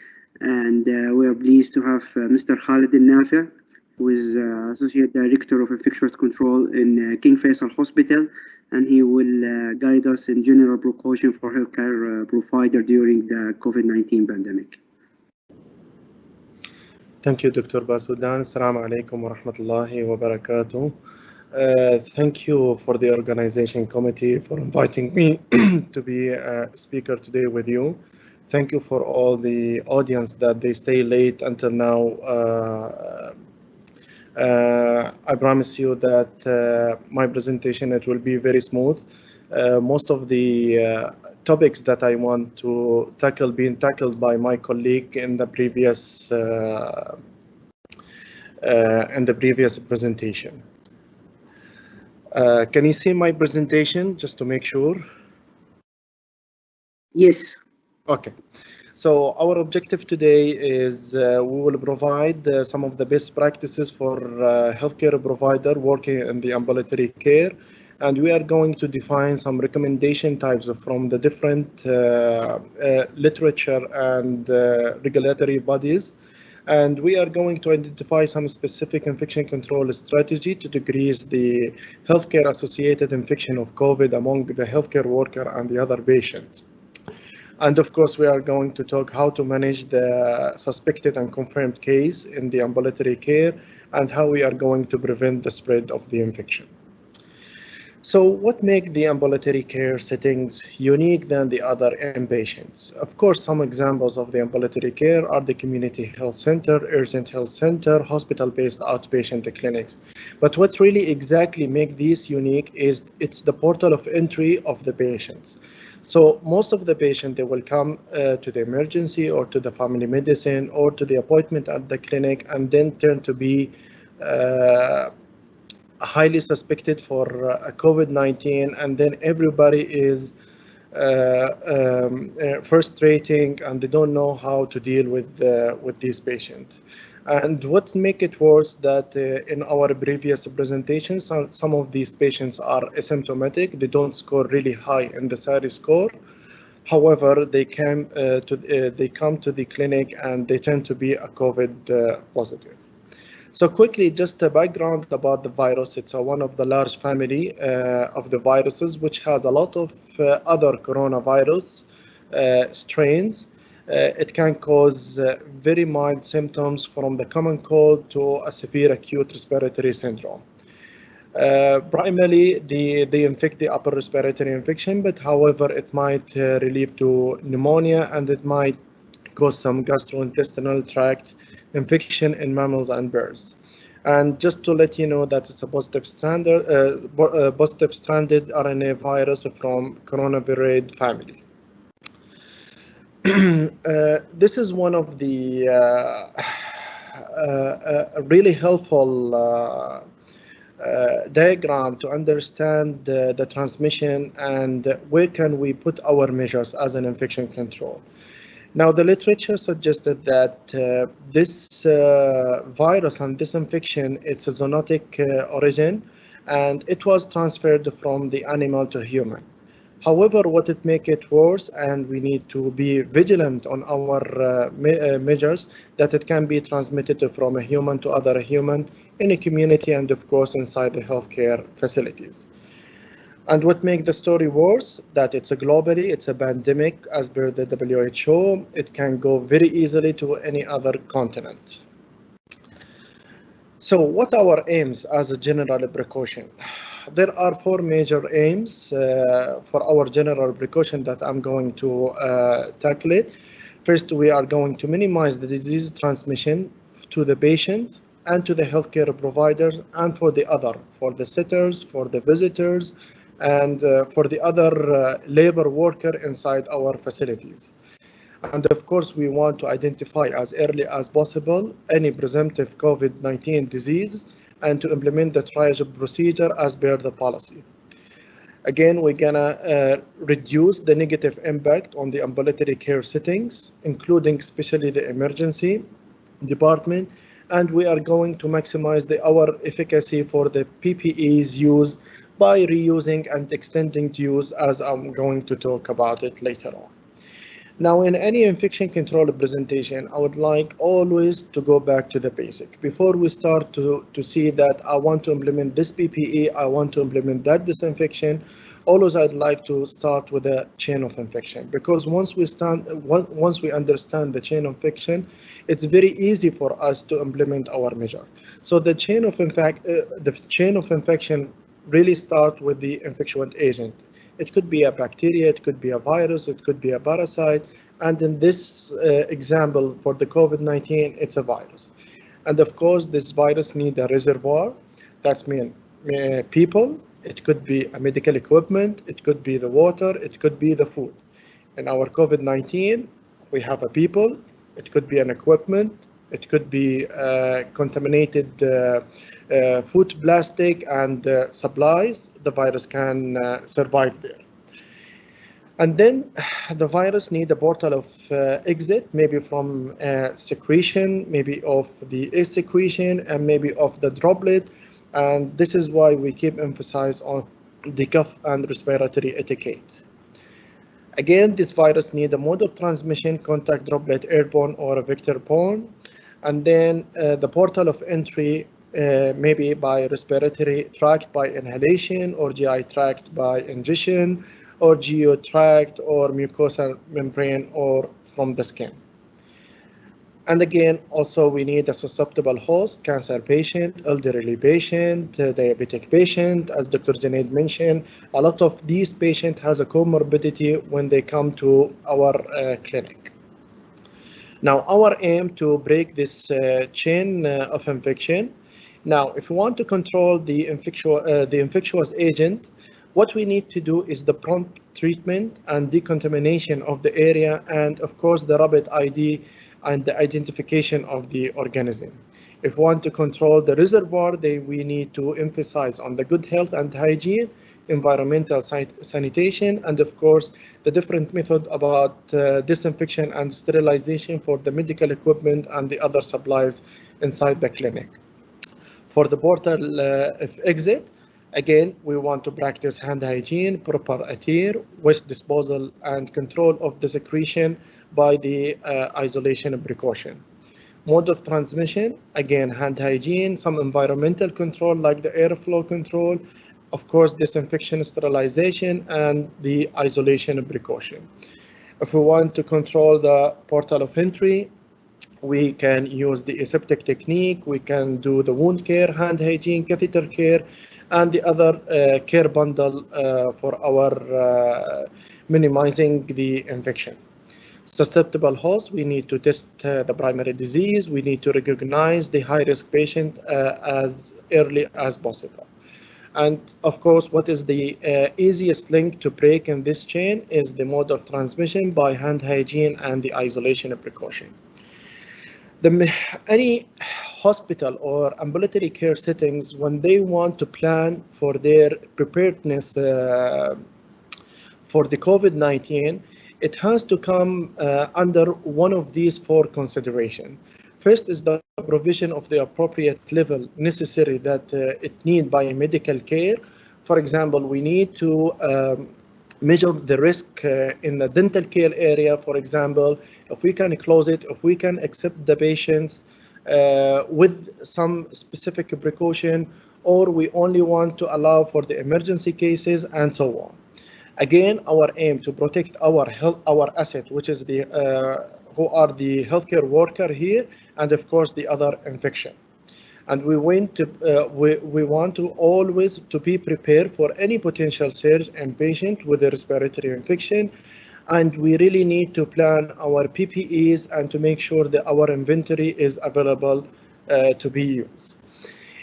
And we are pleased to have Mr. Khalid Al-Nafi, who is Associate Director of Infectious Control in King Faisal Hospital, and he will guide us in general precaution for healthcare provider during the COVID-19 pandemic. Thank you, Dr. Basudan. Assalamu alaikum wa rahmatullahi wa barakatuh. Thank you for the organization committee for inviting me to be a speaker today with you. Thank you for all the audience that they stay late until now. I promise you that my presentation, it will be very smooth. Most of the topics that I want to tackle being tackled by my colleague in the previous presentation. Can you see my presentation just to make sure? Yes. Okay. So our objective today is we will provide some of the best practices for healthcare provider working in the ambulatory care, and we are going to define some recommendation types from the different literature and regulatory bodies, and we are going to identify some specific infection control strategy to decrease the healthcare associated infection of COVID among the healthcare worker and the other patients. And of course, we are going to talk how to manage the suspected and confirmed case in the ambulatory care and how we are going to prevent the spread of the infection. So what makes the ambulatory care settings unique than the other inpatients? Of course, some examples of the ambulatory care are the community health center, urgent health center, hospital-based outpatient clinics. But what really exactly makes these unique is it's the portal of entry of the patients. So most of the patients, they will come to the emergency or to the family medicine or to the appointment at the clinic and then turn to be highly suspected for COVID-19, and then everybody is frustrating and they don't know how to deal with these patients. And what make it worse that in our previous presentations, some of these patients are asymptomatic. They don't score really high in the SARI score. However, they come to the clinic and they tend to be a COVID positive. So quickly, just a background about the virus. It's one of the large family of the viruses, which has a lot of other coronavirus strains. It can cause very mild symptoms from the common cold to a severe acute respiratory syndrome. Primarily, they infect the upper respiratory infection, but however, it might relieve to pneumonia, and it might cause some gastrointestinal tract infection in mammals and birds. And just to let you know that it's a positive stranded RNA virus from coronavirus family. This is one of the really helpful diagram to understand the transmission and where can we put our measures as an infection control. Now, the literature suggested that this virus and this infection, it's a zoonotic origin, and it was transferred from the animal to human. However, what it make it worse, and we need to be vigilant on our measures, that it can be transmitted from a human to other human in a community, and of course inside the healthcare facilities. And what makes the story worse, that it's a globally, it's a pandemic as per the WHO. It can go very easily to any other continent. So what are our aims as a general precaution? There are four major aims for our general precaution that I'm going to tackle it. First, we are going to minimize the disease transmission to the patient and to the healthcare providers and for the sitters, for the visitors, and for the other labor worker inside our facilities. And of course, we want to identify as early as possible any presumptive COVID-19 disease and to implement the triage procedure as per the policy. Again, we're gonna reduce the negative impact on the ambulatory care settings, including especially the emergency department, and we are going to maximize our efficacy for the PPEs used by reusing and extending use, as I'm going to talk about it later on. Now, in any infection control presentation, I would like always to go back to the basic. Before we start to see that I want to implement this PPE, I want to implement that disinfection, always I'd like to start with a chain of infection, because once we understand the chain of infection, it's very easy for us to implement our measure. So the chain of infection really start with the infectious agent. It could be a bacteria, it could be a virus, it could be a parasite. And in this example for the COVID-19, it's a virus. And of course, this virus needs a reservoir. That's mean people. It could be a medical equipment. It could be the water. It could be the food. In our COVID-19, we have a people. It could be an equipment. It could be contaminated food, plastic, and supplies. The virus can survive there. And then the virus needs a portal of exit, maybe from secretion, maybe of the excretion, and maybe of the droplet. And this is why we keep emphasize on the cough and respiratory etiquette. Again, this virus needs a mode of transmission, contact, droplet, airborne, or a vector-borne. And then the portal of entry, maybe by respiratory tract by inhalation, or GI tract by ingestion, or GEO tract, or mucosal membrane, or from the skin. And again, also we need a susceptible host, cancer patient, elderly patient, diabetic patient. As Dr. Junaid mentioned, a lot of these patients has a comorbidity when they come to our clinic. Now, our aim to break this chain of infection. Now, if we want to control the infectious agent, what we need to do is the prompt treatment and decontamination of the area, and of course the rapid ID and the identification of the organism. If we want to control the reservoir, then we need to emphasize on the good health and hygiene, environmental sanitation, and of course the different method about disinfection and sterilization for the medical equipment and the other supplies inside the clinic. For the portal of exit, again, we want to practice hand hygiene, proper attire, waste disposal, and control of the secretion by the isolation precaution. Mode of transmission, again, hand hygiene, some environmental control like the airflow control, of course, disinfection, sterilization, and the isolation precaution. If we want to control the portal of entry, we can use the aseptic technique, we can do the wound care, hand hygiene, catheter care, and the other care bundle for our minimizing the infection. Susceptible host, we need to test the primary disease, we need to recognize the high-risk patient as early as possible. And of course, what is the easiest link to break in this chain is the mode of transmission by hand hygiene and the isolation precaution. Any hospital or ambulatory care settings, when they want to plan for their preparedness for the COVID-19, it has to come under one of these four considerations. First is the provision of the appropriate level necessary that it need by medical care. For example, we need to measure the risk in the dental care area, for example, if we can close it, if we can accept the patients with some specific precaution, or we only want to allow for the emergency cases and so on. Again, our aim to protect our health, our asset, which is the who are the healthcare worker here, and of course the other infection. And we want to always to be prepared for any potential surge in patient with a respiratory infection, and we really need to plan our PPEs and to make sure that our inventory is available to be used.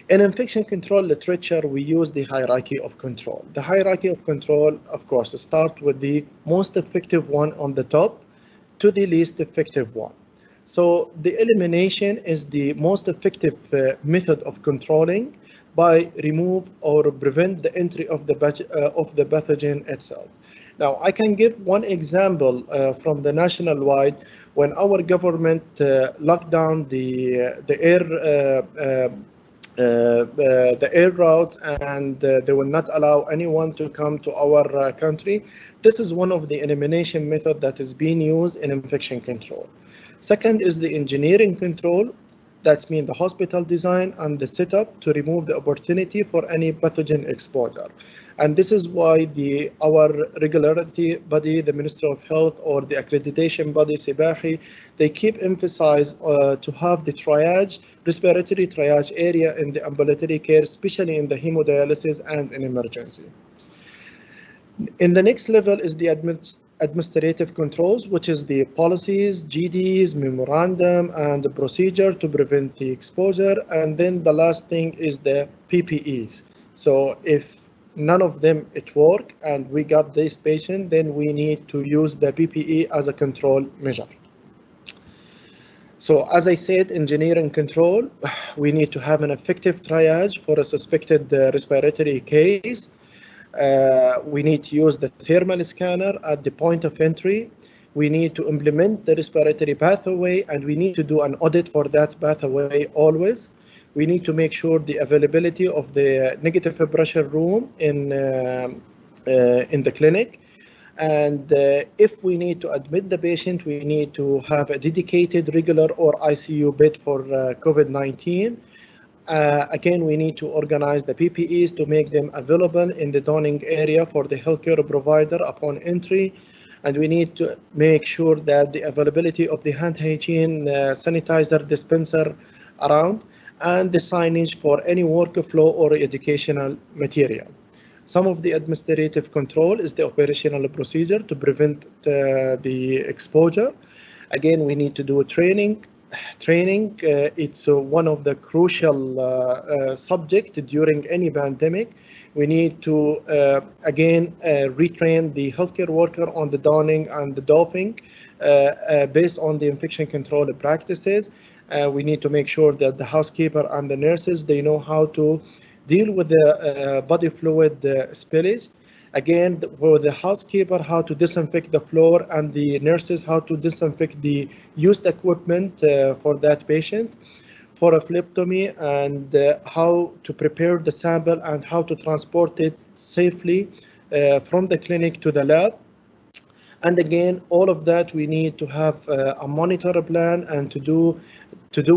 In infection control literature, we use the hierarchy of control. The hierarchy of control, of course, start with the most effective one on the top to the least effective one. So the elimination is the most effective method of controlling by remove or prevent the entry of the pathogen itself. Now, I can give one example from the national wide when our government locked down the air routes, and they will not allow anyone to come to our country. This is one of the elimination method that is being used in infection control. Second is the engineering control. That means the hospital design and the setup to remove the opportunity for any pathogen exposure. And this is why our regularity body, the Ministry of Health, or the accreditation body, SIBAHI, they keep emphasize to have the triage, respiratory triage area in the ambulatory care, especially in the hemodialysis and in emergency. In the next level is the administrative controls, which is the policies, GDs, memorandum, and the procedure to prevent the exposure. And then the last thing is the PPEs. So if none of them it work and we got this patient, then we need to use the PPE as a control measure. So as I said, engineering control, we need to have an effective triage for a suspected respiratory case. We need to use the thermal scanner at the point of entry. We need to implement the respiratory pathway, and we need to do an audit for that pathway always. We need to make sure the availability of the negative pressure room in the clinic. And if we need to admit the patient, we need to have a dedicated regular or ICU bed for COVID-19. Again, we need to organize the PPEs to make them available in the donning area for the healthcare provider upon entry. And we need to make sure that the availability of the hand hygiene sanitizer dispenser around, and the signage for any workflow or educational material. Some of the administrative control is the operational procedure to prevent the exposure. Again, we need to do a training. It's one of the crucial subject during any pandemic. We need to again retrain the healthcare worker on the donning and the doffing based on the infection control practices. We need to make sure that the housekeeper and the nurses, they know how to deal with the body fluid spillage. Again, for the housekeeper, how to disinfect the floor, and the nurses, how to disinfect the used equipment for that patient for a phlebotomy, and how to prepare the sample and how to transport it safely from the clinic to the lab. And again, all of that we need to have a monitor plan and to do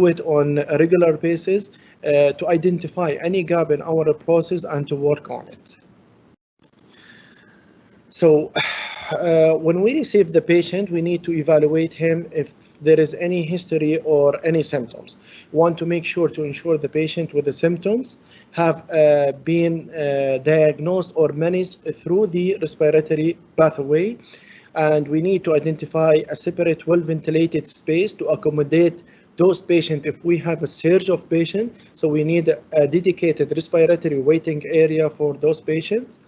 it on a regular basis to identify any gap in our process and to work on it. So when we receive the patient, we need to evaluate him if there is any history or any symptoms. We want to make sure to ensure the patient with the symptoms have been diagnosed or managed through the respiratory pathway. And we need to identify a separate well-ventilated space to accommodate those patients if we have a surge of patients. So we need a dedicated respiratory waiting area for those patients.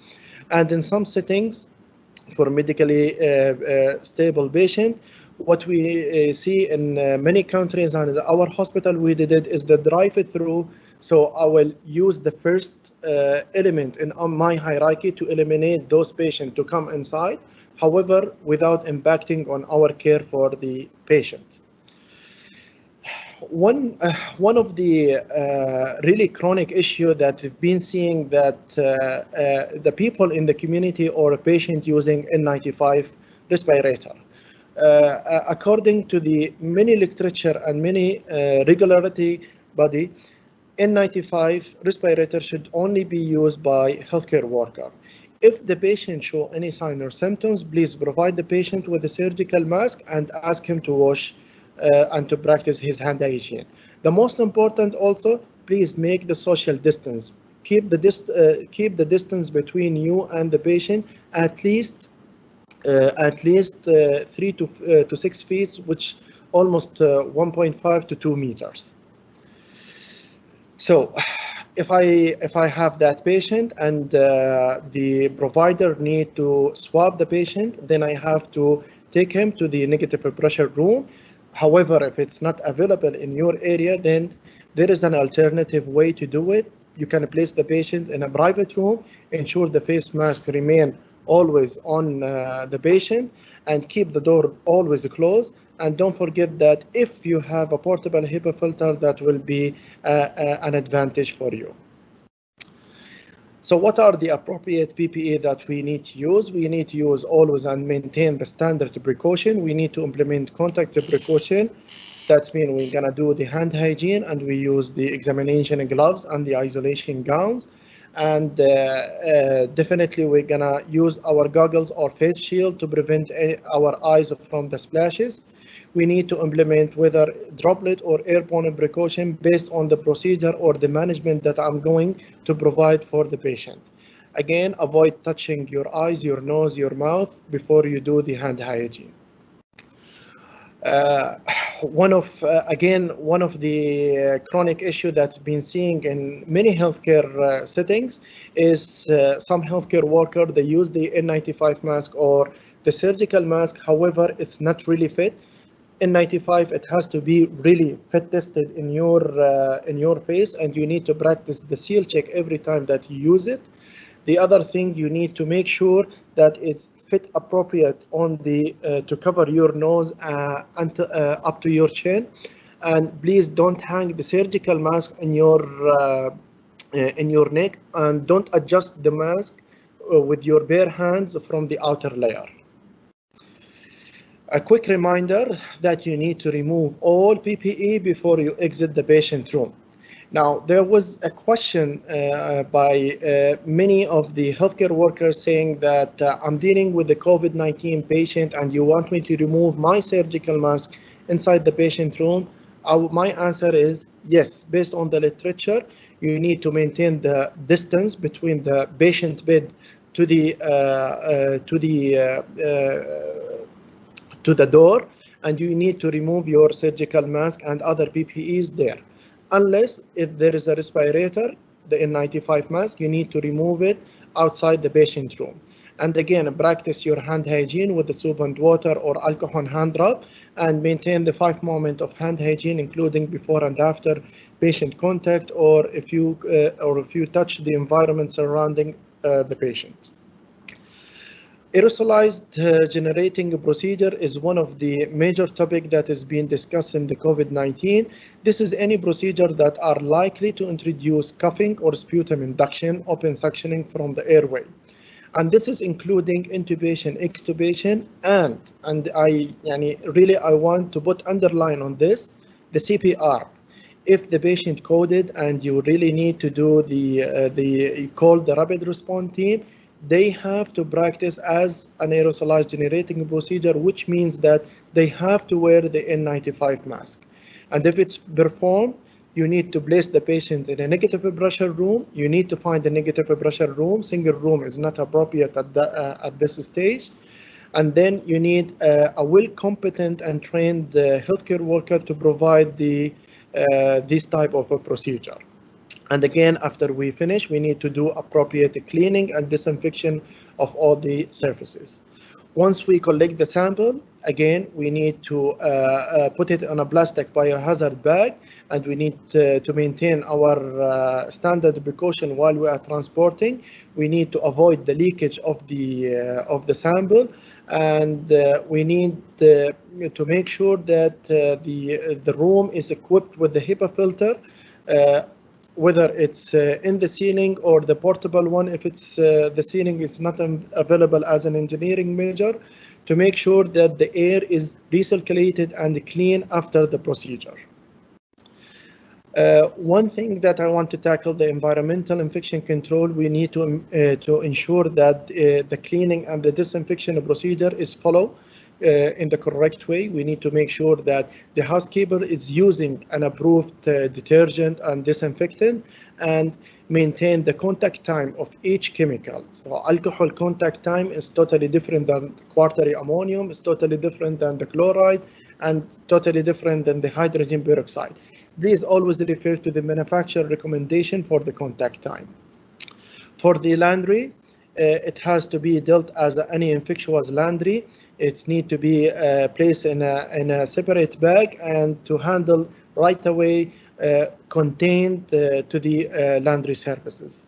And in some settings, for medically stable patient, what we see in many countries and our hospital, we did it is the drive-through. So I will use the first element in my hierarchy to eliminate those patients to come inside, however, without impacting on our care for the patient. One of the really chronic issue that we've been seeing that the people in the community or a patient using N95 respirator. According to the many literature and many regulatory body, N95 respirator should only be used by healthcare worker. If the patient show any sign or symptoms, please provide the patient with a surgical mask and ask him to wash and to practice his hand hygiene. The most important also, please make the social distance. Keep the distance between you and the patient at least 3 to 6 feet, which almost 1.5 to 2 meters. So if I have that patient and the provider need to swab the patient, then I have to take him to the negative pressure room. However, if it's not available in your area, then there is an alternative way to do it. You can place the patient in a private room, ensure the face mask remain always on the patient, and keep the door always closed. And don't forget that if you have a portable HEPA filter, that will be an advantage for you. So what are the appropriate PPE that we need to use? We need to use always and maintain the standard precaution. We need to implement contact precaution. That's mean we're gonna do the hand hygiene, and we use the examination gloves and the isolation gowns. And definitely we're gonna use our goggles or face shield to prevent our eyes from the splashes. We need to implement whether droplet or airborne precaution based on the procedure or the management that I'm going to provide for the patient. Again, avoid touching your eyes, your nose, your mouth before you do the hand hygiene. One of the chronic issue that's been seeing in many healthcare settings is some healthcare worker, they use the N95 mask or the surgical mask. However, it's not really fit. N95, it has to be really fit tested in your face, and you need to practice the seal check every time that you use it. The other thing, you need to make sure that it's fit appropriate on the to cover your nose and up to your chin. And please don't hang the surgical mask in your neck, and don't adjust the mask with your bare hands from the outer layer. A quick reminder that you need to remove all PPE before you exit the patient room. Now, there was a question by many of the healthcare workers saying that I'm dealing with the COVID-19 patient and you want me to remove my surgical mask inside the patient room. My answer is yes. Based on the literature, you need to maintain the distance between the patient bed to the door, and you need to remove your surgical mask and other PPEs there. Unless if there is a respirator, the N95 mask, you need to remove it outside the patient room. And again, practice your hand hygiene with the soap and water or alcohol hand rub, and maintain the 5 moments of hand hygiene, including before and after patient contact, or if you touch the environment surrounding the patient. Aerosolized generating procedure is one of the major topics that is being discussed in the COVID-19. This is any procedure that are likely to introduce coughing or sputum induction, open suctioning from the airway. And this is including intubation, extubation, and I want to put underline on this, the CPR. If the patient coded and you really need to do call the rapid response team, they have to practice as an aerosolized generating procedure, which means that they have to wear the N95 mask. And if it's performed, you need to place the patient in a negative pressure room. You need to find a negative pressure room. Single room is not appropriate at this stage. And then you need a well-competent and trained healthcare worker to provide this type of a procedure. And again, after we finish, we need to do appropriate cleaning and disinfection of all the surfaces. Once we collect the sample, again, we need to put it on a plastic biohazard bag, and we need to maintain our standard precaution while we are transporting. We need to avoid the leakage of the sample, and we need to make sure that the room is equipped with the HEPA filter, whether it's in the ceiling or the portable one. If it's the ceiling is not available as an engineering measure, to make sure that the air is recirculated and clean after the procedure. One thing that I want to tackle, the environmental infection control, we need to ensure that the cleaning and the disinfection procedure is followed in the correct way. We need to make sure that the housekeeper is using an approved detergent and disinfectant, and maintain the contact time of each chemical. So alcohol contact time is totally different than quaternary ammonium, is totally different than the chloride, and totally different than the hydrogen peroxide. Please always refer to the manufacturer recommendation for the contact time. For the laundry, it has to be dealt as any infectious laundry. It needs to be placed in a separate bag and to handle right away, contained to the laundry services.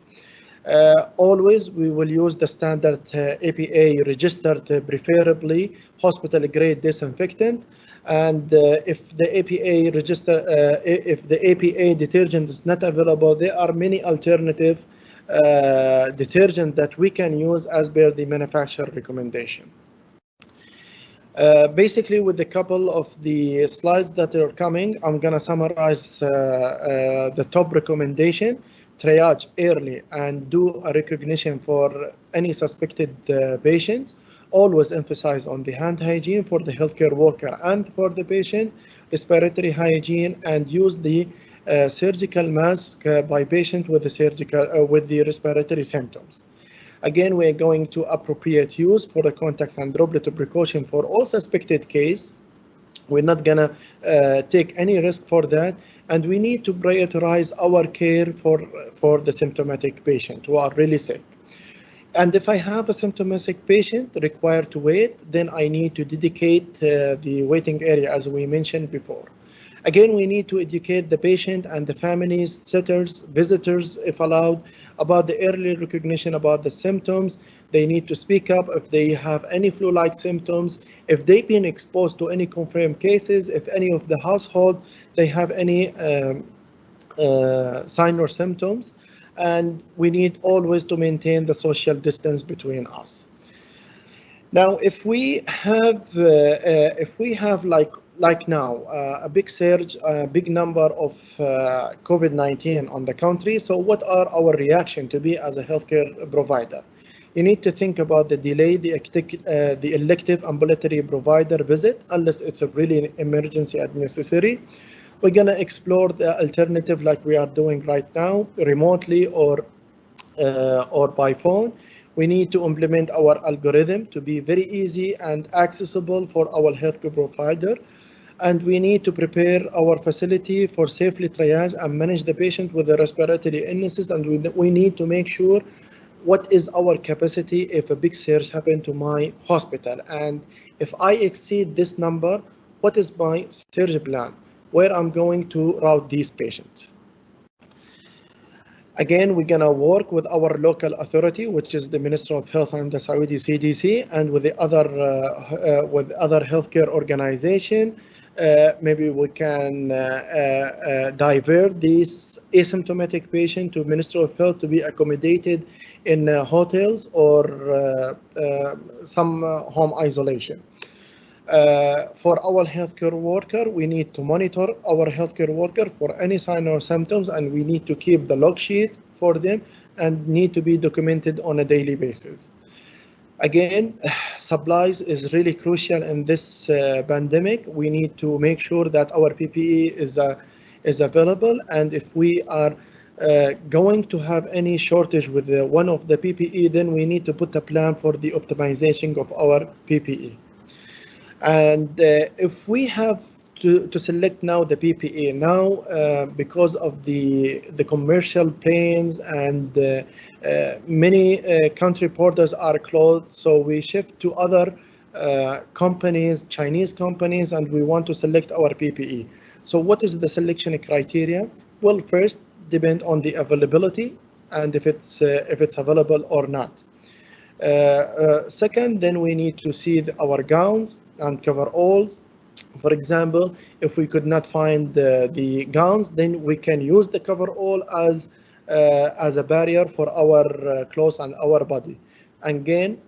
Always we will use the standard APA registered, preferably hospital grade disinfectant. And if the APA register, if the APA detergent is not available, there are many alternative detergent that we can use as per the manufacturer recommendation. Basically, with a couple of the slides that are coming, I'm going to summarize the top recommendation: triage early and do a recognition for any suspected patients. Always emphasize on the hand hygiene for the healthcare worker and for the patient, respiratory hygiene, and use the surgical mask by patient with the respiratory symptoms. Again, we are going to appropriate use for the contact and droplet precaution for all suspected case. We're not gonna take any risk for that, and we need to prioritize our care for the symptomatic patient who are really sick. And if I have a symptomatic patient required to wait, then I need to dedicate the waiting area, as we mentioned before. Again, we need to educate the patient and the families, sitters, visitors, if allowed, about the early recognition about the symptoms. They need to speak up if they have any flu-like symptoms, if they've been exposed to any confirmed cases, if any of the household, they have any sign or symptoms. And we need always to maintain the social distance between us. Now, if we have like now a big surge, a big number of COVID-19 on the country, so what are our reaction to be as a healthcare provider? You need to think about the delay, the elective ambulatory provider visit, unless it's a really emergency and necessary. We're gonna explore the alternative like we are doing right now, remotely or by phone. We need to implement our algorithm to be very easy and accessible for our healthcare provider. And we need to prepare our facility for safely triage and manage the patient with the respiratory illnesses. And we need to make sure what is our capacity if a big surge happened to my hospital. And if I exceed this number, what is my surge plan? Where I'm going to route these patients. Again, we're gonna work with our local authority, which is the Ministry of Health and the Saudi CDC, and with the other healthcare organization. Maybe we can divert these asymptomatic patients to Ministry of Health to be accommodated in hotels or some home isolation. For our healthcare worker, we need to monitor our healthcare worker for any sign or symptoms, and we need to keep the log sheet for them and need to be documented on a daily basis. Again, supplies is really crucial in this pandemic. We need to make sure that our PPE is available, and if we are going to have any shortage with one of the PPE, then we need to put a plan for the optimization of our PPE. And if we have to select now the PPE now, because of the commercial planes and many country borders are closed, so we shift to other companies, Chinese companies, and we want to select our PPE. So what is the selection criteria? Well, first, depend on the availability and if it's available or not. Second, then we need to see our gowns and coveralls. For example, if we could not find the gowns, then we can use the coverall as a barrier for our clothes and our body. Again,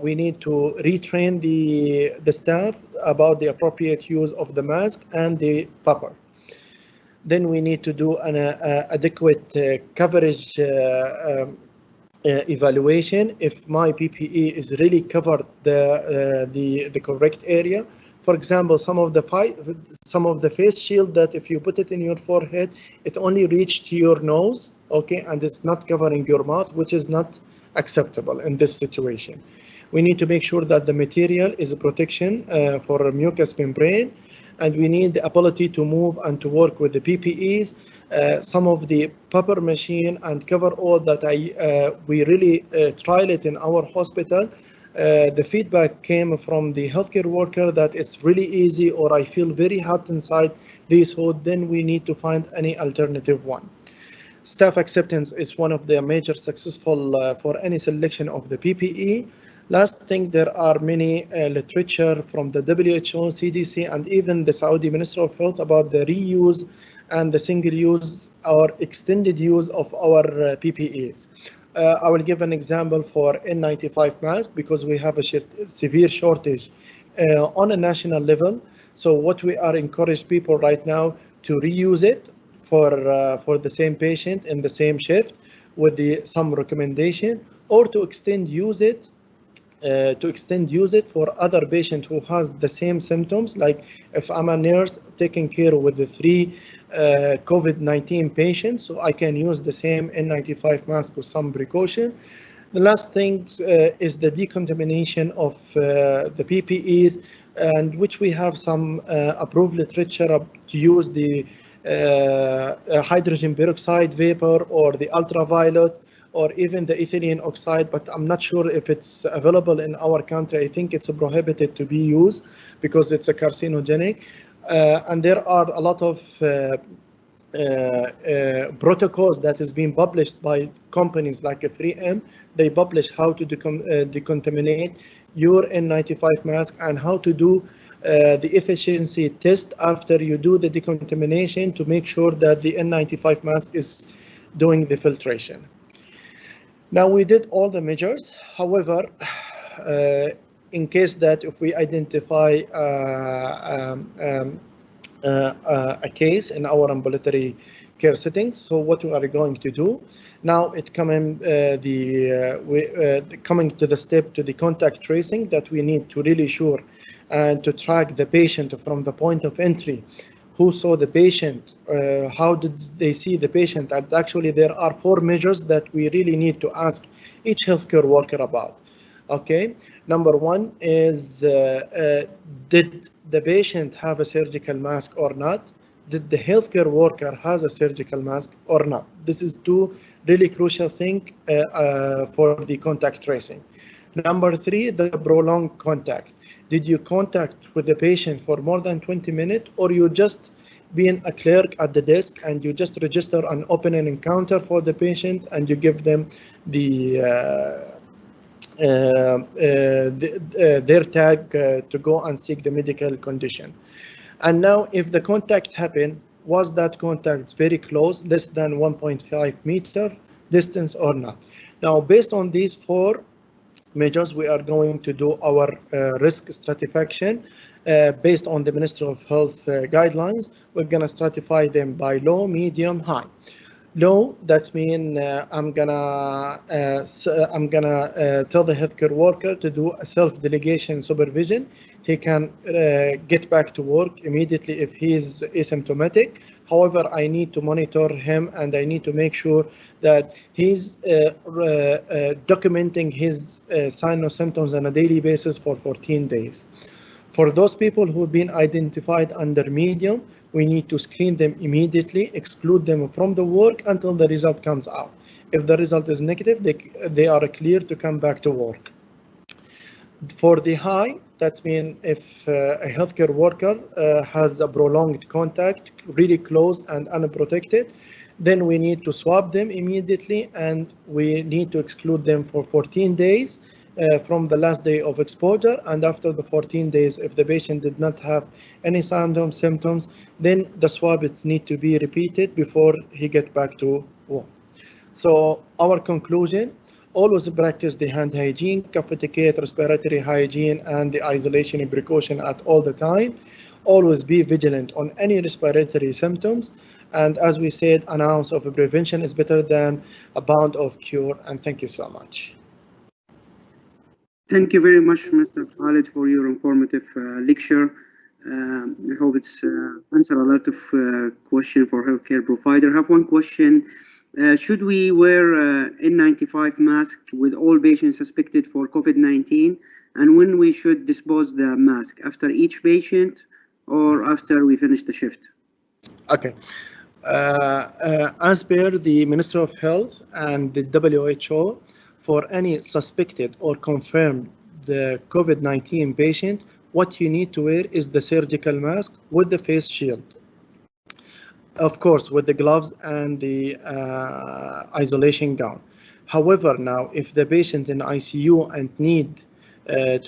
we need to retrain the staff about the appropriate use of the mask and the puffer. Then we need to do an adequate coverage evaluation if my PPE is really covered the correct area. For example, some of the face shield that if you put it in your forehead, it only reached to your nose, okay, and it's not covering your mouth, which is not acceptable in this situation. We need to make sure that the material is a protection for a mucous membrane, and we need the ability to move and to work with the PPEs. Some of the puffer machine and coverall that we really trial it in our hospital. The feedback came from the healthcare worker that it's really easy, or I feel very hot inside this hood. Then we need to find any alternative one. Staff acceptance is one of the major successful for any selection of the PPE. Last thing, there are many literature from the WHO, CDC, and even the Saudi Ministry of Health about the reuse and the single use or extended use of our PPEs. I will give an example for N95 mask because we have a severe shortage on a national level. So what we are encouraging people right now to reuse it for the same patient in the same shift with some recommendation, or to extend use it for other patient who has the same symptoms. Like if I'm a nurse taking care with the 3 COVID-19 patients, so I can use the same N95 mask with some precaution. The last thing is the decontamination of the PPEs, and which we have some approved literature to use the hydrogen peroxide vapor or the ultraviolet or even the ethylene oxide, but I'm not sure if it's available in our country. I think it's prohibited to be used because it's a carcinogenic. And there are a lot of protocols that is being published by companies like 3M. They publish how to decontaminate your N95 mask and how to do the efficiency test after you do the decontamination to make sure that the N95 mask is doing the filtration. Now we did all the measures. However, in case that if we identify a case in our ambulatory care settings, so what we are going to do now, it coming to the step to the contact tracing that we need to really sure and to track the patient from the point of entry. Who saw the patient? How did they see the patient? And actually, there are 4 measures that we really need to ask each healthcare worker about. Okay, number 1 is did the patient have a surgical mask or not? Did the healthcare worker has a surgical mask or not? This is 2 really crucial things for the contact tracing. Number 3, the prolonged contact. Did you contact with the patient for more than 20 minutes, or you just being a clerk at the desk and you just register an opening encounter for the patient and you give them their tag to go and seek the medical condition. And now if the contact happened, was that contact very close, less than 1.5 meter distance or not? Now based on these 4 measures, we are going to do our risk stratification based on the Ministry of Health guidelines. We're going to stratify them by low, medium, high. Low, that's mean I'm gonna tell the healthcare worker to do a self-delegation supervision. He can get back to work immediately if he is asymptomatic. However, I need to monitor him and I need to make sure that he's documenting his signs or symptoms on a daily basis for 14 days. For those people who have been identified under medium, we need to screen them immediately, exclude them from the work until the result comes out. If the result is negative, they are clear to come back to work. For the high, That means if a healthcare worker has a prolonged contact, really close and unprotected, then we need to swab them immediately, and we need to exclude them for 14 days from the last day of exposure. And after the 14 days, if the patient did not have any symptoms, then the swab needs to be repeated before he gets back to work. So our conclusion: always practice the hand hygiene, cough etiquette, respiratory hygiene, and the isolation precaution at all the time. Always be vigilant on any respiratory symptoms. And as we said, an ounce of prevention is better than a pound of cure. And thank you so much. Thank you very much, Mr. Khalid, for your informative lecture. I hope it's answered a lot of questions for healthcare provider. I have one question. Should we wear N95 mask with all patients suspected for COVID-19? And when we should dispose the mask, after each patient or after we finish the shift? Okay. As per the Ministry of Health and the WHO, for any suspected or confirmed the COVID-19 patient, what you need to wear is the surgical mask with the face shield. Of course, with the gloves and the isolation gown. However, now, if the patient in ICU and need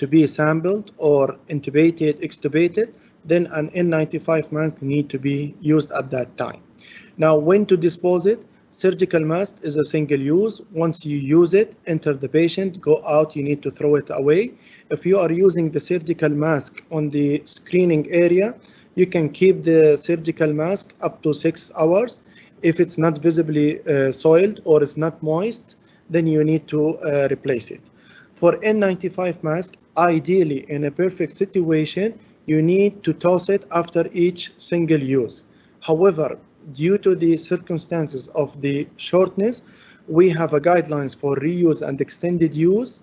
to be sampled or intubated, extubated, then an N95 mask need to be used at that time. Now, when to dispose it? Surgical mask is a single use. Once you use it, enter the patient, go out, you need to throw it away. If you are using the surgical mask on the screening area, you can keep the surgical mask up to 6 hours. If it's not visibly soiled or it's not moist, then you need to replace it. For N95 mask, ideally in a perfect situation, you need to toss it after each single use. However, due to the circumstances of the shortness, we have guidelines for reuse and extended use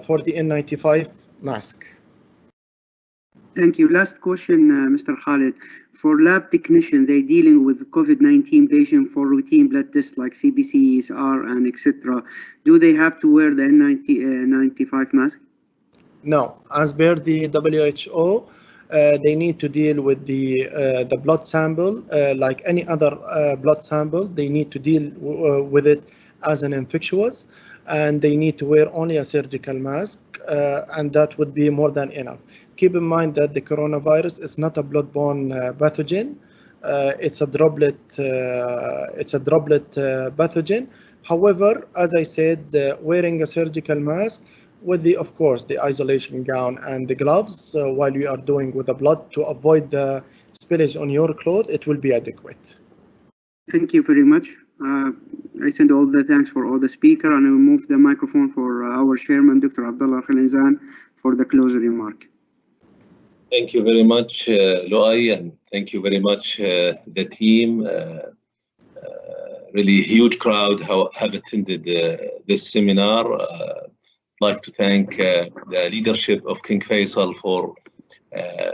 for the N95 mask. Thank you. Last question, Mr. Khalid. For lab technician, they dealing with COVID-19 patient for routine blood tests like CBC, ESR, and etc. Do they have to wear the N95 mask? No. As per the WHO, they need to deal with the blood sample like any other blood sample. They need to deal with it as an infectious, and they need to wear only a surgical mask, and that would be more than enough. Keep in mind that the coronavirus is not a blood-borne pathogen. It's a droplet. Pathogen. However, as I said, wearing a surgical mask with of course, the isolation gown and the gloves while you are doing with the blood to avoid the spillage on your clothes, it will be adequate. Thank you very much. I send all the thanks for all the speaker, and I will move the microphone for our chairman, Dr. Abdullah Khalenzan, for the closing remark. Thank you very much, Luay, and thank you very much, the team. Really huge crowd have attended this seminar. I'd like to thank the leadership of King Faisal for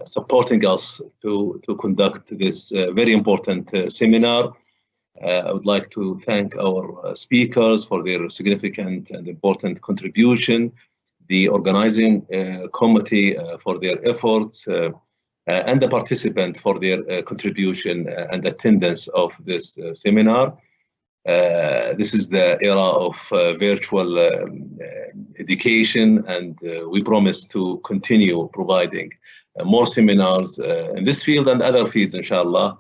supporting us to conduct this very important seminar. I would like to thank our speakers for their significant and important contribution, the organizing committee for their efforts, and the participant for their contribution and attendance of this seminar. This is the era of virtual education, and we promise to continue providing more seminars in this field and other fields, inshallah.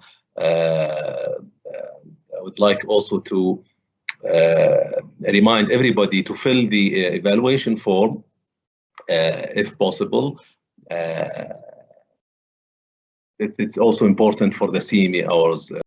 I would like also to remind everybody to fill the evaluation form if possible. It's also important for the CME hours.